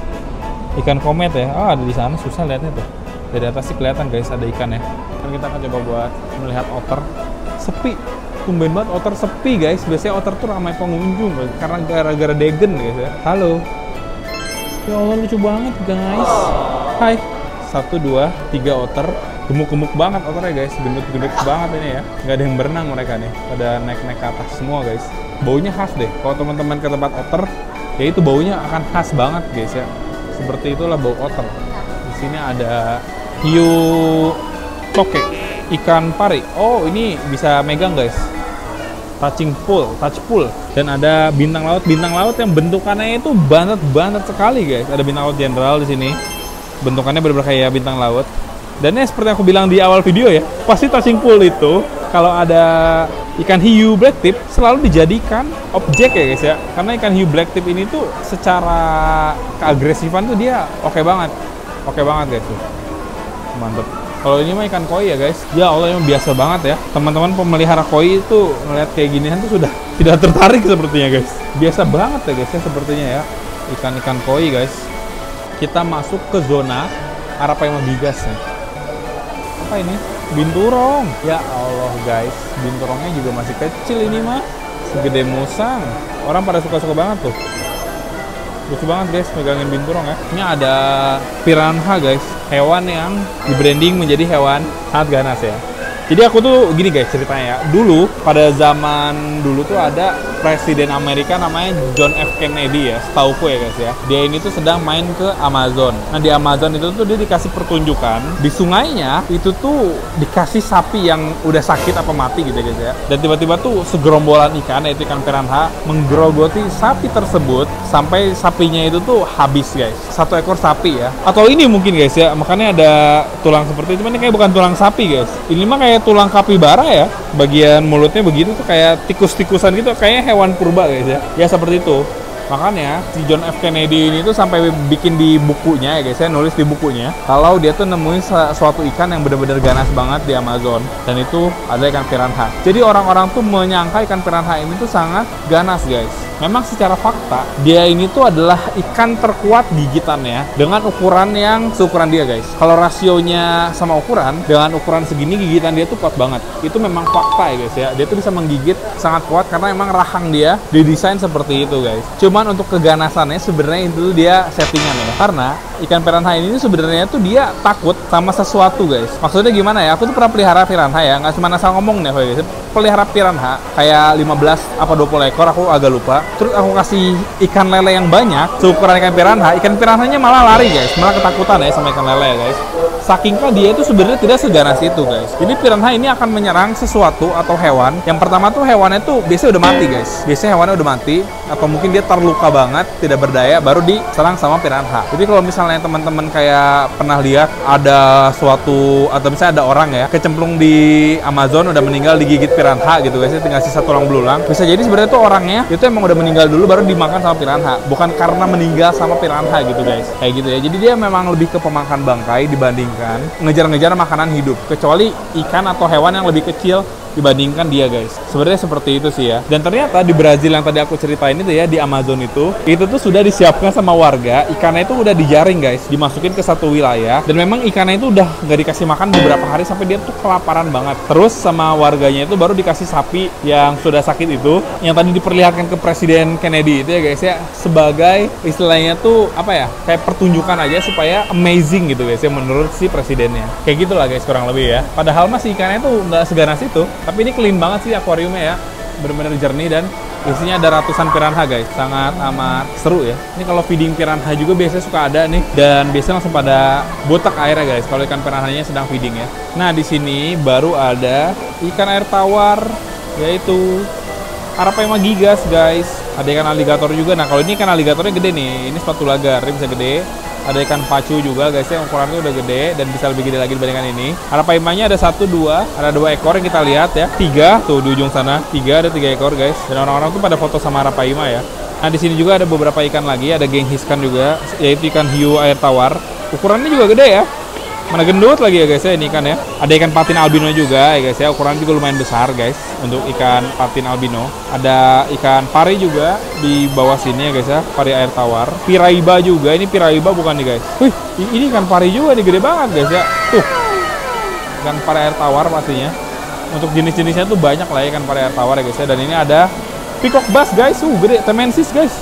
Ikan komet ya. Oh ada di sana, susah lihatnya tuh. Dari atas sih kelihatan guys ada ikan ya. Dan kita akan coba buat melihat otter. Sepi. Tumben banget otter sepi guys. Biasanya otter tuh ramai pengunjung guys. Karena gara-gara degen guys ya. Halo. Ya Allah lucu banget guys. Hai. 1, 2, 3 otter. Gemuk-gemuk banget otternya guys. Gendut-gendut banget ini ya. Nggak ada yang berenang mereka nih. Pada naik-naik ke atas semua guys. Baunya khas deh. Kalau teman-teman ke tempat otter, ya itu baunya akan khas banget guys ya. Seperti itulah bau otter. Di sini ada hiu toke, ikan pari. Oh ini bisa megang guys. Touch pool, dan ada bintang laut yang bentukannya itu banget sekali guys. Ada bintang laut jenderal di sini, bentukannya benar-benar kayak bintang laut. Dan ini seperti aku bilang di awal video ya, pasti touching pool itu kalau ada ikan hiu black tip selalu dijadikan objek ya guys ya. Karena ikan hiu black tip ini tuh secara keagresifan tuh dia oke banget guys tuh, mantep. Kalau ini mah ikan koi ya guys. Ya Allah emang biasa banget ya. Teman-teman pemelihara koi itu ngeliat kayak ginian tuh sudah tidak tertarik sepertinya guys. Biasa banget ya guys ya sepertinya ya. Ikan-ikan koi guys. Kita masuk ke zona Arapaima-Bigas nih. Apa ini? Binturong. Ya Allah guys. Binturongnya juga masih kecil ini mah. Segede musang. Orang pada suka-suka banget tuh. Lucu banget guys megangin binturong ya. Ini ada piranha guys, hewan yang di branding menjadi hewan sangat ganas ya. Jadi aku tuh gini guys ceritanya ya. Dulu pada zaman dulu tuh ada presiden Amerika namanya John F. Kennedy ya, setauku ya guys ya. Dia ini tuh sedang main ke Amazon. Nah di Amazon itu tuh dia dikasih pertunjukan di sungainya itu tuh dikasih sapi yang udah sakit apa mati gitu ya guys ya. Dan tiba-tiba tuh segerombolan ikan yaitu ikan piranha menggerogoti sapi tersebut sampai sapinya itu tuh habis guys. 1 ekor sapi ya. Atau ini mungkin guys ya, makanya ada tulang seperti itu. Ini kayak bukan tulang sapi guys. Ini mah kayak tulang kapibara ya, bagian mulutnya begitu tuh kayak tikus-tikusan gitu, kayaknya hewan purba guys ya. Ya seperti itu. Makanya si John F. Kennedy ini tuh sampai bikin di bukunya ya guys ya, nulis di bukunya kalau dia tuh nemuin suatu ikan yang benar-benar ganas banget di Amazon, dan itu ada ikan piranha. Jadi orang-orang tuh menyangka ikan piranha ini tuh sangat ganas guys. Memang secara fakta dia ini tuh adalah ikan terkuat gigitannya dengan ukuran yang seukuran dia guys. Kalau rasionya sama ukuran, dengan ukuran segini gigitan dia tuh kuat banget. Itu memang fakta ya guys ya. Dia tuh bisa menggigit sangat kuat karena emang rahang dia didesain seperti itu guys. Cuman untuk keganasannya sebenarnya itu dia settingan ya. Karena ikan piranha ini sebenarnya tuh dia takut sama sesuatu guys. Maksudnya gimana ya? Aku tuh pernah pelihara piranha ya, nggak cuma asal ngomong nih guys. Pelihara piranha kayak 15 apa 20 ekor, aku agak lupa. Terus aku kasih ikan lele yang banyak seukuran ikan piranhanya malah lari guys, malah ketakutan ya sama ikan lele ya guys. Sakingkah dia itu sebenarnya tidak seganas itu guys. Jadi piranha ini akan menyerang sesuatu atau hewan. Yang pertama tuh hewannya tuh biasanya udah mati guys. Biasanya hewannya udah mati atau mungkin dia terluka banget, tidak berdaya, baru diserang sama piranha. Jadi kalau misalnya teman-teman kayak pernah lihat ada suatu, atau misalnya ada orang ya kecemplung di Amazon udah meninggal digigit piranha gitu guys, tinggal sisa tulang belulang, bisa jadi sebenarnya tuh orangnya itu emang udah meninggal dulu baru dimakan sama piranha, bukan karena meninggal sama piranha gitu guys, kayak gitu ya. Jadi dia memang lebih ke pemakan bangkai dibandingkan ngejar-ngejar makanan hidup, kecuali ikan atau hewan yang lebih kecil dibandingkan dia guys. Sebenarnya seperti itu sih ya. Dan ternyata di Brazil yang tadi aku ceritain itu ya, di Amazon itu tuh sudah disiapkan sama warga, ikannya itu udah dijaring guys, dimasukin ke satu wilayah, dan memang ikannya itu udah nggak dikasih makan beberapa hari sampai dia tuh kelaparan banget. Terus sama warganya itu baru dikasih sapi yang sudah sakit itu, yang tadi diperlihatkan ke Presiden Kennedy itu ya guys ya, sebagai istilahnya tuh apa ya, kayak pertunjukan aja supaya amazing gitu guys ya menurut si presidennya. Kayak gitulah guys kurang lebih ya. Padahal masih ikannya tuh nggak seganas itu. Tapi ini clean banget sih akuariumnya ya, bener-bener jernih dan isinya ada ratusan piranha guys, sangat amat seru ya. Ini kalau feeding piranha juga biasanya suka ada nih, dan biasanya langsung pada botak airnya guys kalau ikan piranhanya sedang feeding ya. Nah di sini baru ada ikan air tawar, yaitu Arapaima gigas guys. Ada ikan aligator juga. Nah kalau ini ikan aligatornya gede nih, ini spatula gar, bisa gede. Ada ikan pacu juga guys ya, ukurannya udah gede dan bisa lebih gede lagi dibandingkan ini. Arapaimanya ada 1, 2, ada 2 ekor yang kita lihat ya. 3 tuh di ujung sana, 3 ada 3 ekor guys. Dan orang-orang tuh pada foto sama Arapaima ya. Nah di sini juga ada beberapa ikan lagi, ada genghiskan juga, yaitu ikan hiu air tawar. Ukurannya juga gede ya. Mana gendut lagi ya guys ya ini ikan ya. Ada ikan patin albino juga ya guys ya, ukuran juga lumayan besar guys untuk ikan patin albino. Ada ikan pari juga di bawah sini ya guys ya, pari air tawar. Piraiba juga, ini piraiba bukan nih guys. Wih, ini ikan pari juga nih, gede banget guys ya. Tuh, ikan pari air tawar pastinya. Untuk jenis-jenisnya tuh banyak lah ya ikan pari air tawar ya guys ya. Dan ini ada peacock bass guys, gede, temensis guys.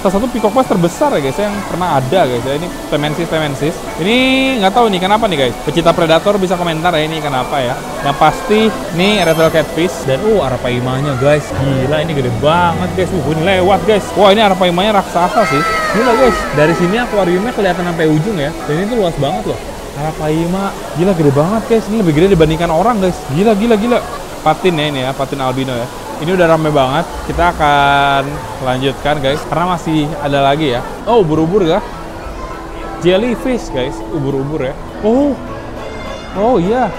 Salah satu peacock bass terbesar ya guys yang pernah ada guys ya. Ini temensis. Ini nggak tahu nih kenapa nih guys. Pecinta predator bisa komentar ya ini kenapa ya. Yang pasti ini red tail catfish dan arapaimanya guys. Gila ini gede banget guys. Ini lewat guys. Wah ini arapaimanya raksasa sih. Gila guys. Dari sini akuariumnya kelihatan sampai ujung ya. Dan itu luas banget loh. Arapaima gila gede banget guys. Ini lebih gede dibandingkan orang guys. Gila. Patin ya ini ya, patin albino ya. Ini udah rame banget, kita akan lanjutkan guys, karena masih ada lagi ya. Oh, ubur-ubur kah? Jellyfish guys, ubur-ubur ya. Oh iya,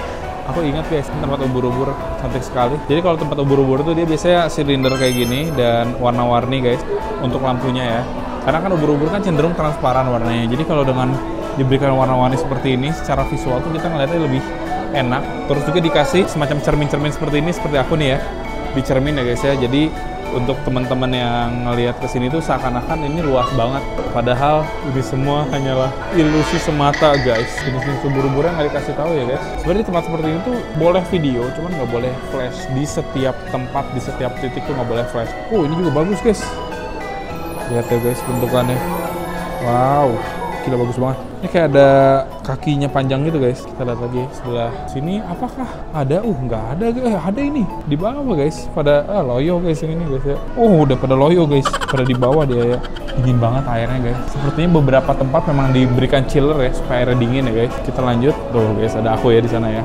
aku ingat guys, tempat ubur-ubur cantik sekali. Jadi kalau tempat ubur-ubur tuh dia biasanya silinder kayak gini dan warna-warni guys untuk lampunya ya. Karena kan ubur-ubur kan cenderung transparan warnanya. Jadi kalau dengan diberikan warna-warni seperti ini, secara visual tuh kita ngeliatnya lebih enak. Terus juga dikasih semacam cermin-cermin seperti ini, seperti aku nih ya. Di cermin ya guys ya, jadi untuk teman-teman yang ngelihat kesini tuh seakan-akan ini luas banget, padahal ini semua hanyalah ilusi semata guys. Jenis-jenis ubur-ubur yang nggak dikasih tahu ya guys. Sebenarnya tempat seperti ini tuh boleh video, cuman nggak boleh flash. Di setiap tempat, di setiap titik tuh nggak boleh flash. Ini juga bagus guys, lihat ya guys bentukannya. Wow, gila bagus banget. Ini kayak ada kakinya panjang gitu guys. Kita lihat lagi sebelah sini, apakah ada? Nggak ada guys. Ada ini di bawah guys. Pada loyo guys yang ini guys ya. Udah pada loyo guys. Pada di bawah dia ya. Dingin banget airnya guys. Sepertinya beberapa tempat memang diberikan chiller ya supaya airnya dingin ya guys. Kita lanjut. Tuh guys, ada aku ya di sana ya.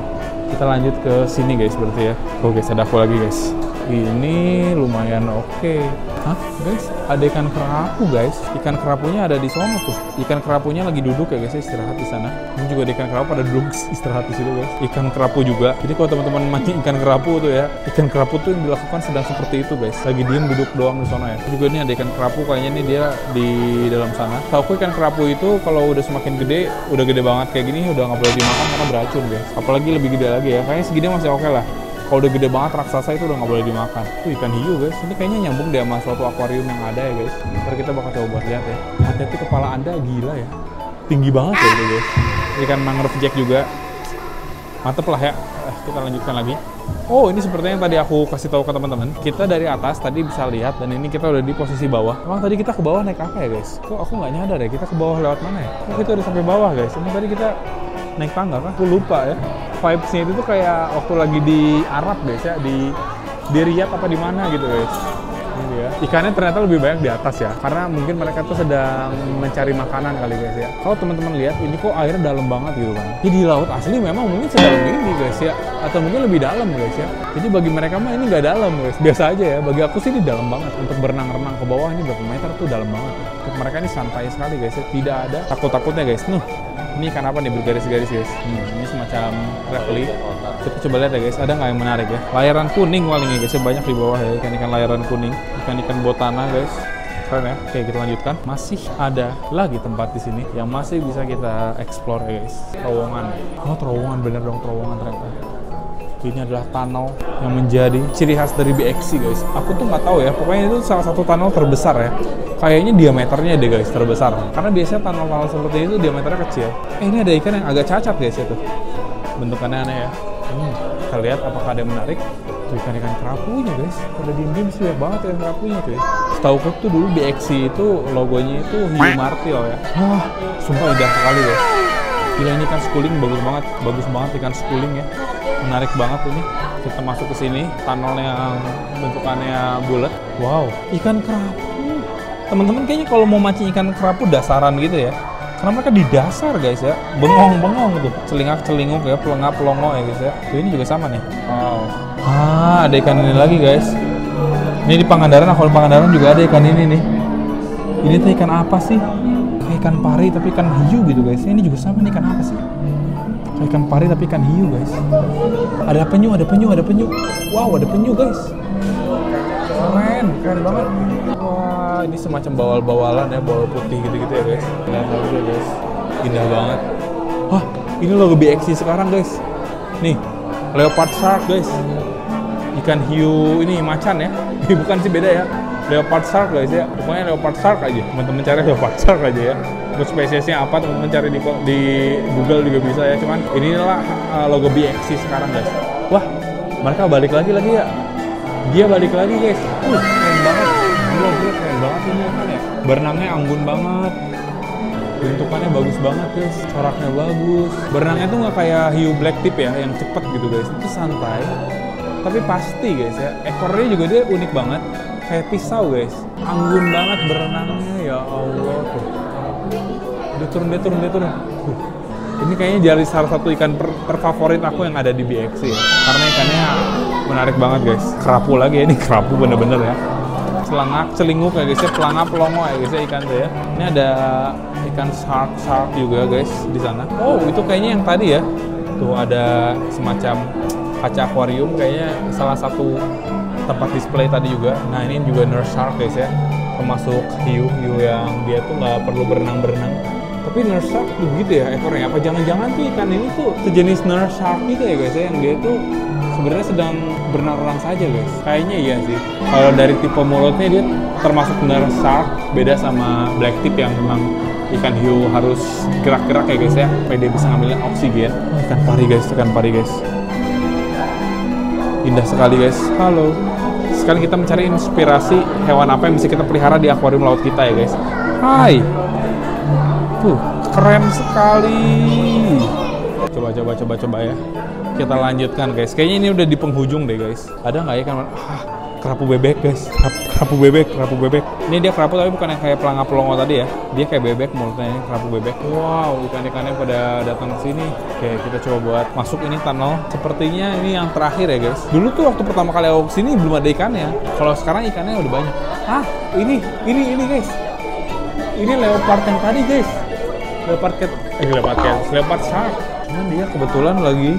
Kita lanjut ke sini guys berarti ya. Guys, ada aku lagi guys. Ini lumayan oke. Hah guys, ada ikan kerapu guys. Ikan kerapunya ada di sana tuh. Ikan kerapunya lagi duduk ya guys, istirahat di sana. Ini juga ada ikan kerapu pada duduk istirahat di situ guys. Ikan kerapu juga. Jadi kalau teman-teman mancing ikan kerapu tuh ya, ikan kerapu tuh yang dilakukan sedang seperti itu guys. Lagi diem duduk doang di sana ya. Juga ini ada ikan kerapu, kayaknya nih dia di dalam sana. Tahu ikan kerapu itu kalau udah semakin gede, udah gede banget kayak gini, udah nggak boleh dimakan karena beracun guys. Apalagi lebih gede lagi ya. Kayaknya segini masih oke lah. Kalau udah gede banget raksasa itu udah nggak boleh dimakan. Ikan hiu guys, ini kayaknya nyambung deh sama suatu akuarium yang ada ya guys. Ntar kita bakal coba buat lihat ya. Hati-hati kepala anda gila ya, tinggi banget ya itu guys. Ikan mangrove jack juga, mantep lah ya. Kita lanjutkan lagi. Ini sepertinya yang tadi aku kasih tahu ke teman-teman. Kita dari atas tadi bisa lihat, dan ini kita udah di posisi bawah. Emang tadi kita ke bawah naik apa ya guys? Kok aku nggak nyadar ya, kita ke bawah lewat mana ya? Kok kita udah sampai bawah guys? Emang tadi kita naik tangga kah? Aku lupa ya. Vibes-nya itu tuh kayak waktu lagi di Arab guys ya, di Riyadh apa di mana gitu guys. Ini dia. Ikannya ternyata lebih banyak di atas ya, karena mungkin mereka tuh sedang mencari makanan kali guys ya. Kalau teman-teman lihat ini kok airnya dalam banget gitu kan. Jadi di laut asli memang mungkin sedalam ini guys ya, atau mungkin lebih dalam guys ya. Jadi bagi mereka mah ini nggak dalam guys, biasa aja ya. Bagi aku sih ini dalam banget. Untuk berenang-renang ke bawah ini berapa meter tuh dalam banget. Untuk mereka ini santai sekali guys ya, tidak ada takut-takutnya guys. Ini ikan apa nih bergaris-garis guys? Ini semacam raffle. Kita coba lihat ya guys, ada nggak yang menarik ya? Layaran kuning paling ya guys, banyak di bawah ya, ikan-ikan layaran kuning, ikan-ikan botana guys. Keren ya. Oke, kita lanjutkan. Masih ada lagi tempat di sini yang masih bisa kita explore ya guys. Terowongan. Oh, terowongan, bener dong, terowongan ternyata. Ini adalah tunnel yang menjadi ciri khas dari BXC guys. Aku tuh nggak tahu ya, pokoknya itu salah satu tunnel terbesar ya. Kayaknya diameternya deh guys terbesar. Karena biasanya tunnel-tunnel seperti itu diameternya kecil. Ini ada ikan yang agak cacat guys itu. Bentukannya aneh ya. Kita lihat apakah ada yang menarik. Tuh ikan-ikan kerapunya guys. Pada diem-diem sih banget ikan kerapunya tuh ya. Setauku tuh dulu BXC itu logonya itu hiu martil ya. Wah, sumpah indah sekali guys. Gila, ini ikan schooling bagus banget ikan schooling ya. Menarik banget ini. Kita masuk ke sini, tunnel yang bentukannya bulat. Wow, ikan kerapu. Teman-teman kayaknya kalau mau mancing ikan kerapu dasaran gitu ya. Karena mereka di dasar guys ya, bengong-bengong tuh, celingak-celinguk ya, pelengap-pelongo ya guys ya. Tuh, ini juga sama nih. Wow. Ada ikan ini lagi guys. Ini di Pangandaran, kalau di Pangandaran juga ada ikan ini nih. Ini tuh ikan apa sih? Ikan pari tapi ikan hiu gitu guys. Ini juga sama nih, ikan apa sih? Ikan pari tapi ikan hiu guys. Ada penyu. Wow, ada penyu guys. Keren banget. Wah, ini semacam bawal-bawalan ya, bawal putih gitu-gitu ya guys. Lihat aja guys, indah banget. Wah, ini logo BXC sekarang guys. Nih, leopard shark guys. Ikan hiu ini macan ya. Bukan sih, beda ya. Leopard shark guys ya. Pokoknya leopard shark aja. Teman-teman cari leopard shark aja ya. Terus spesiesnya apa teman-teman cari di Google juga bisa ya. Cuman inilah logo BXC sekarang guys. Wah, mereka balik lagi ya. Dia balik lagi guys. Keren banget. Gila, keren banget ini kan ya. Berenangnya anggun banget. Bentukannya bagus banget guys. Coraknya bagus. Berenangnya tuh nggak kayak hiu black tip ya, yang cepet gitu guys. Itu santai. Tapi pasti guys ya. Ekornya juga dia unik banget. Kayak pisau guys. Anggun banget berenangnya, ya Allah tuh. Dia turun. Ini kayaknya jadi salah satu ikan terfavorit aku yang ada di BXC ya. Karena ikannya menarik banget guys. Kerapu lagi ya, ini kerapu bener-bener ya. Celinguk ya guys ya, pelangap pelongo ya guys ya ikan tuh ya. Ini ada ikan shark juga guys di sana. Oh, itu kayaknya yang tadi ya. Tuh ada semacam kaca akuarium, kayaknya salah satu tempat display tadi juga. Nah, ini juga nurse shark guys ya. Termasuk hiu yang dia tuh nggak perlu berenang-berenang. Tapi nurse shark tuh gitu ya ekornya. Apa jangan-jangan tuh ikan ini tuh sejenis nurse shark gitu ya guys ya, yang dia tuh sebenarnya sedang berenang saja guys. Kayaknya iya sih. Kalau dari tipe mulutnya dia termasuk nurse shark, beda sama black tip yang memang ikan hiu harus gerak-gerak ya guys ya, supaya dia bisa ngambilin oksigen. Ikan pari guys. Indah sekali guys. Halo. Sekarang kita mencari inspirasi hewan apa yang bisa kita pelihara di akuarium laut kita ya guys. Hai. Tuh, keren sekali. Coba ya. Kita lanjutkan guys. Kayaknya ini udah di penghujung deh guys. Ada nggak ya kan? Kerapu bebek guys. Kerapu bebek. Ini dia kerapu tapi bukan yang kayak pelangap pelongo tadi ya. Dia kayak bebek mulutnya, ini kerapu bebek. Wow, ikan-ikannya pada datang ke sini. Oke, kita coba buat masuk ini tunnel. Sepertinya ini yang terakhir ya guys. Dulu tuh waktu pertama kali aku kesini belum ada ikannya. Kalau sekarang ikannya udah banyak. Ini guys. Ini leopard yang tadi guys. Leopard shark. Cuman dia kebetulan lagi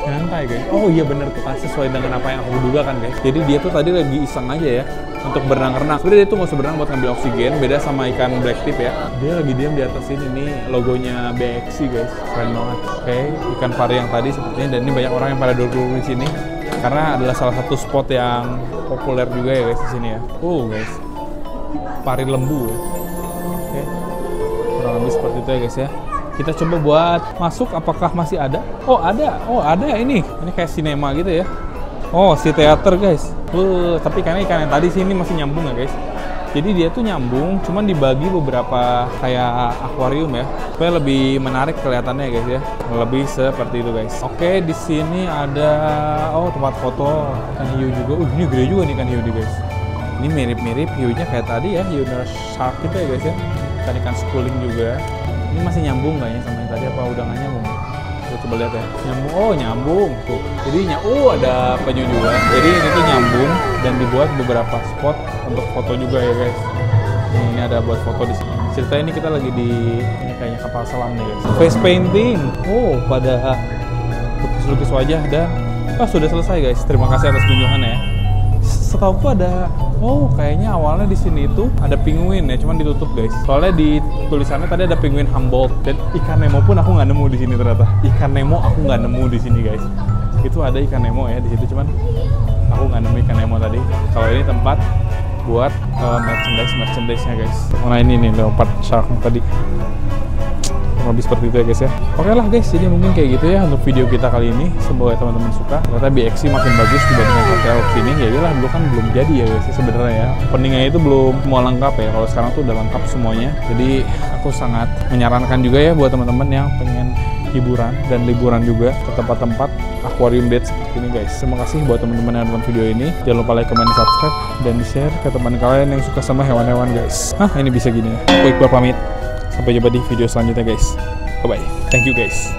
nyantai guys. Oh iya bener tuh kan, sesuai dengan apa yang aku duga kan guys. Jadi dia tuh tadi lagi iseng aja ya untuk berenang-renang. Sebenarnya dia tuh nggak usah berenang buat ngambil oksigen. Beda sama ikan black tip ya. Dia lagi diam di atas ini nih logonya BXC guys. Keren banget. Oke, ikan pari yang tadi sepertinya, dan ini banyak orang yang pada duduk di sini karena adalah salah satu spot yang populer juga ya guys di sini ya. Guys, pari lembu. Oke, kurang lebih seperti itu ya guys ya. Kita coba buat masuk, apakah masih ada? Oh ada ini kayak sinema gitu ya. Oh, si teater guys. Tapi ikan yang tadi sini masih nyambung ya guys. Jadi dia tuh nyambung, cuman dibagi beberapa kayak akuarium ya, supaya lebih menarik kelihatannya ya guys ya. Lebih seperti itu guys. Oke, di sini ada tempat foto ikan hiu juga. Ini gede juga nih ikan hiu nih guys. Ini mirip-mirip hiunya kayak tadi ya, hiu nurse shark gitu ya guys ya. Ikan schooling juga. Ini masih nyambung kayaknya sama yang tadi, apa udah nggak nyambung? Kita coba lihat ya. Nyambung, oh nyambung tuh. Jadi ada penyu juga. Jadi ini tuh nyambung dan dibuat beberapa spot untuk foto juga ya guys. Ini ada buat foto di sini. Cerita ini kita lagi di ini kayaknya kapal selam nih guys. Face painting. Oh, pada lukis-lukis wajah dan sudah selesai guys. Terima kasih atas kunjungan ya. Setauku ada, kayaknya awalnya di sini itu ada penguin ya, cuman ditutup guys. Soalnya di tulisannya tadi ada penguin Humboldt dan ikan Nemo pun aku nggak nemu di sini ternyata. Ikan Nemo aku nggak nemu di sini guys. Itu ada ikan Nemo ya di situ, cuman aku nggak nemu ikan Nemo tadi. Kalau ini tempat buat merchandise-nya guys. Nah ini nih leopard shark tadi. Lebih seperti itu ya guys ya. Oke lah guys, jadi mungkin kayak gitu ya untuk video kita kali ini. Semoga teman-teman suka. Ternyata BXC makin bagus dibandingkan hotel sini. Ya iyalah, dulu kan belum jadi ya guys sebenarnya ya. Openingnya itu belum semua lengkap ya. Kalau sekarang tuh udah lengkap semuanya. Jadi aku sangat menyarankan juga ya buat teman-teman yang pengen hiburan dan liburan juga ke tempat-tempat aquarium date seperti ini guys. Terima kasih buat teman-teman yang nonton video ini. Jangan lupa like, comment, subscribe, dan di-share ke teman kalian yang suka sama hewan-hewan guys. Ini bisa gini ya. Aku Iqbal pamit. Sampai jumpa di video selanjutnya guys. Bye bye. Thank you guys.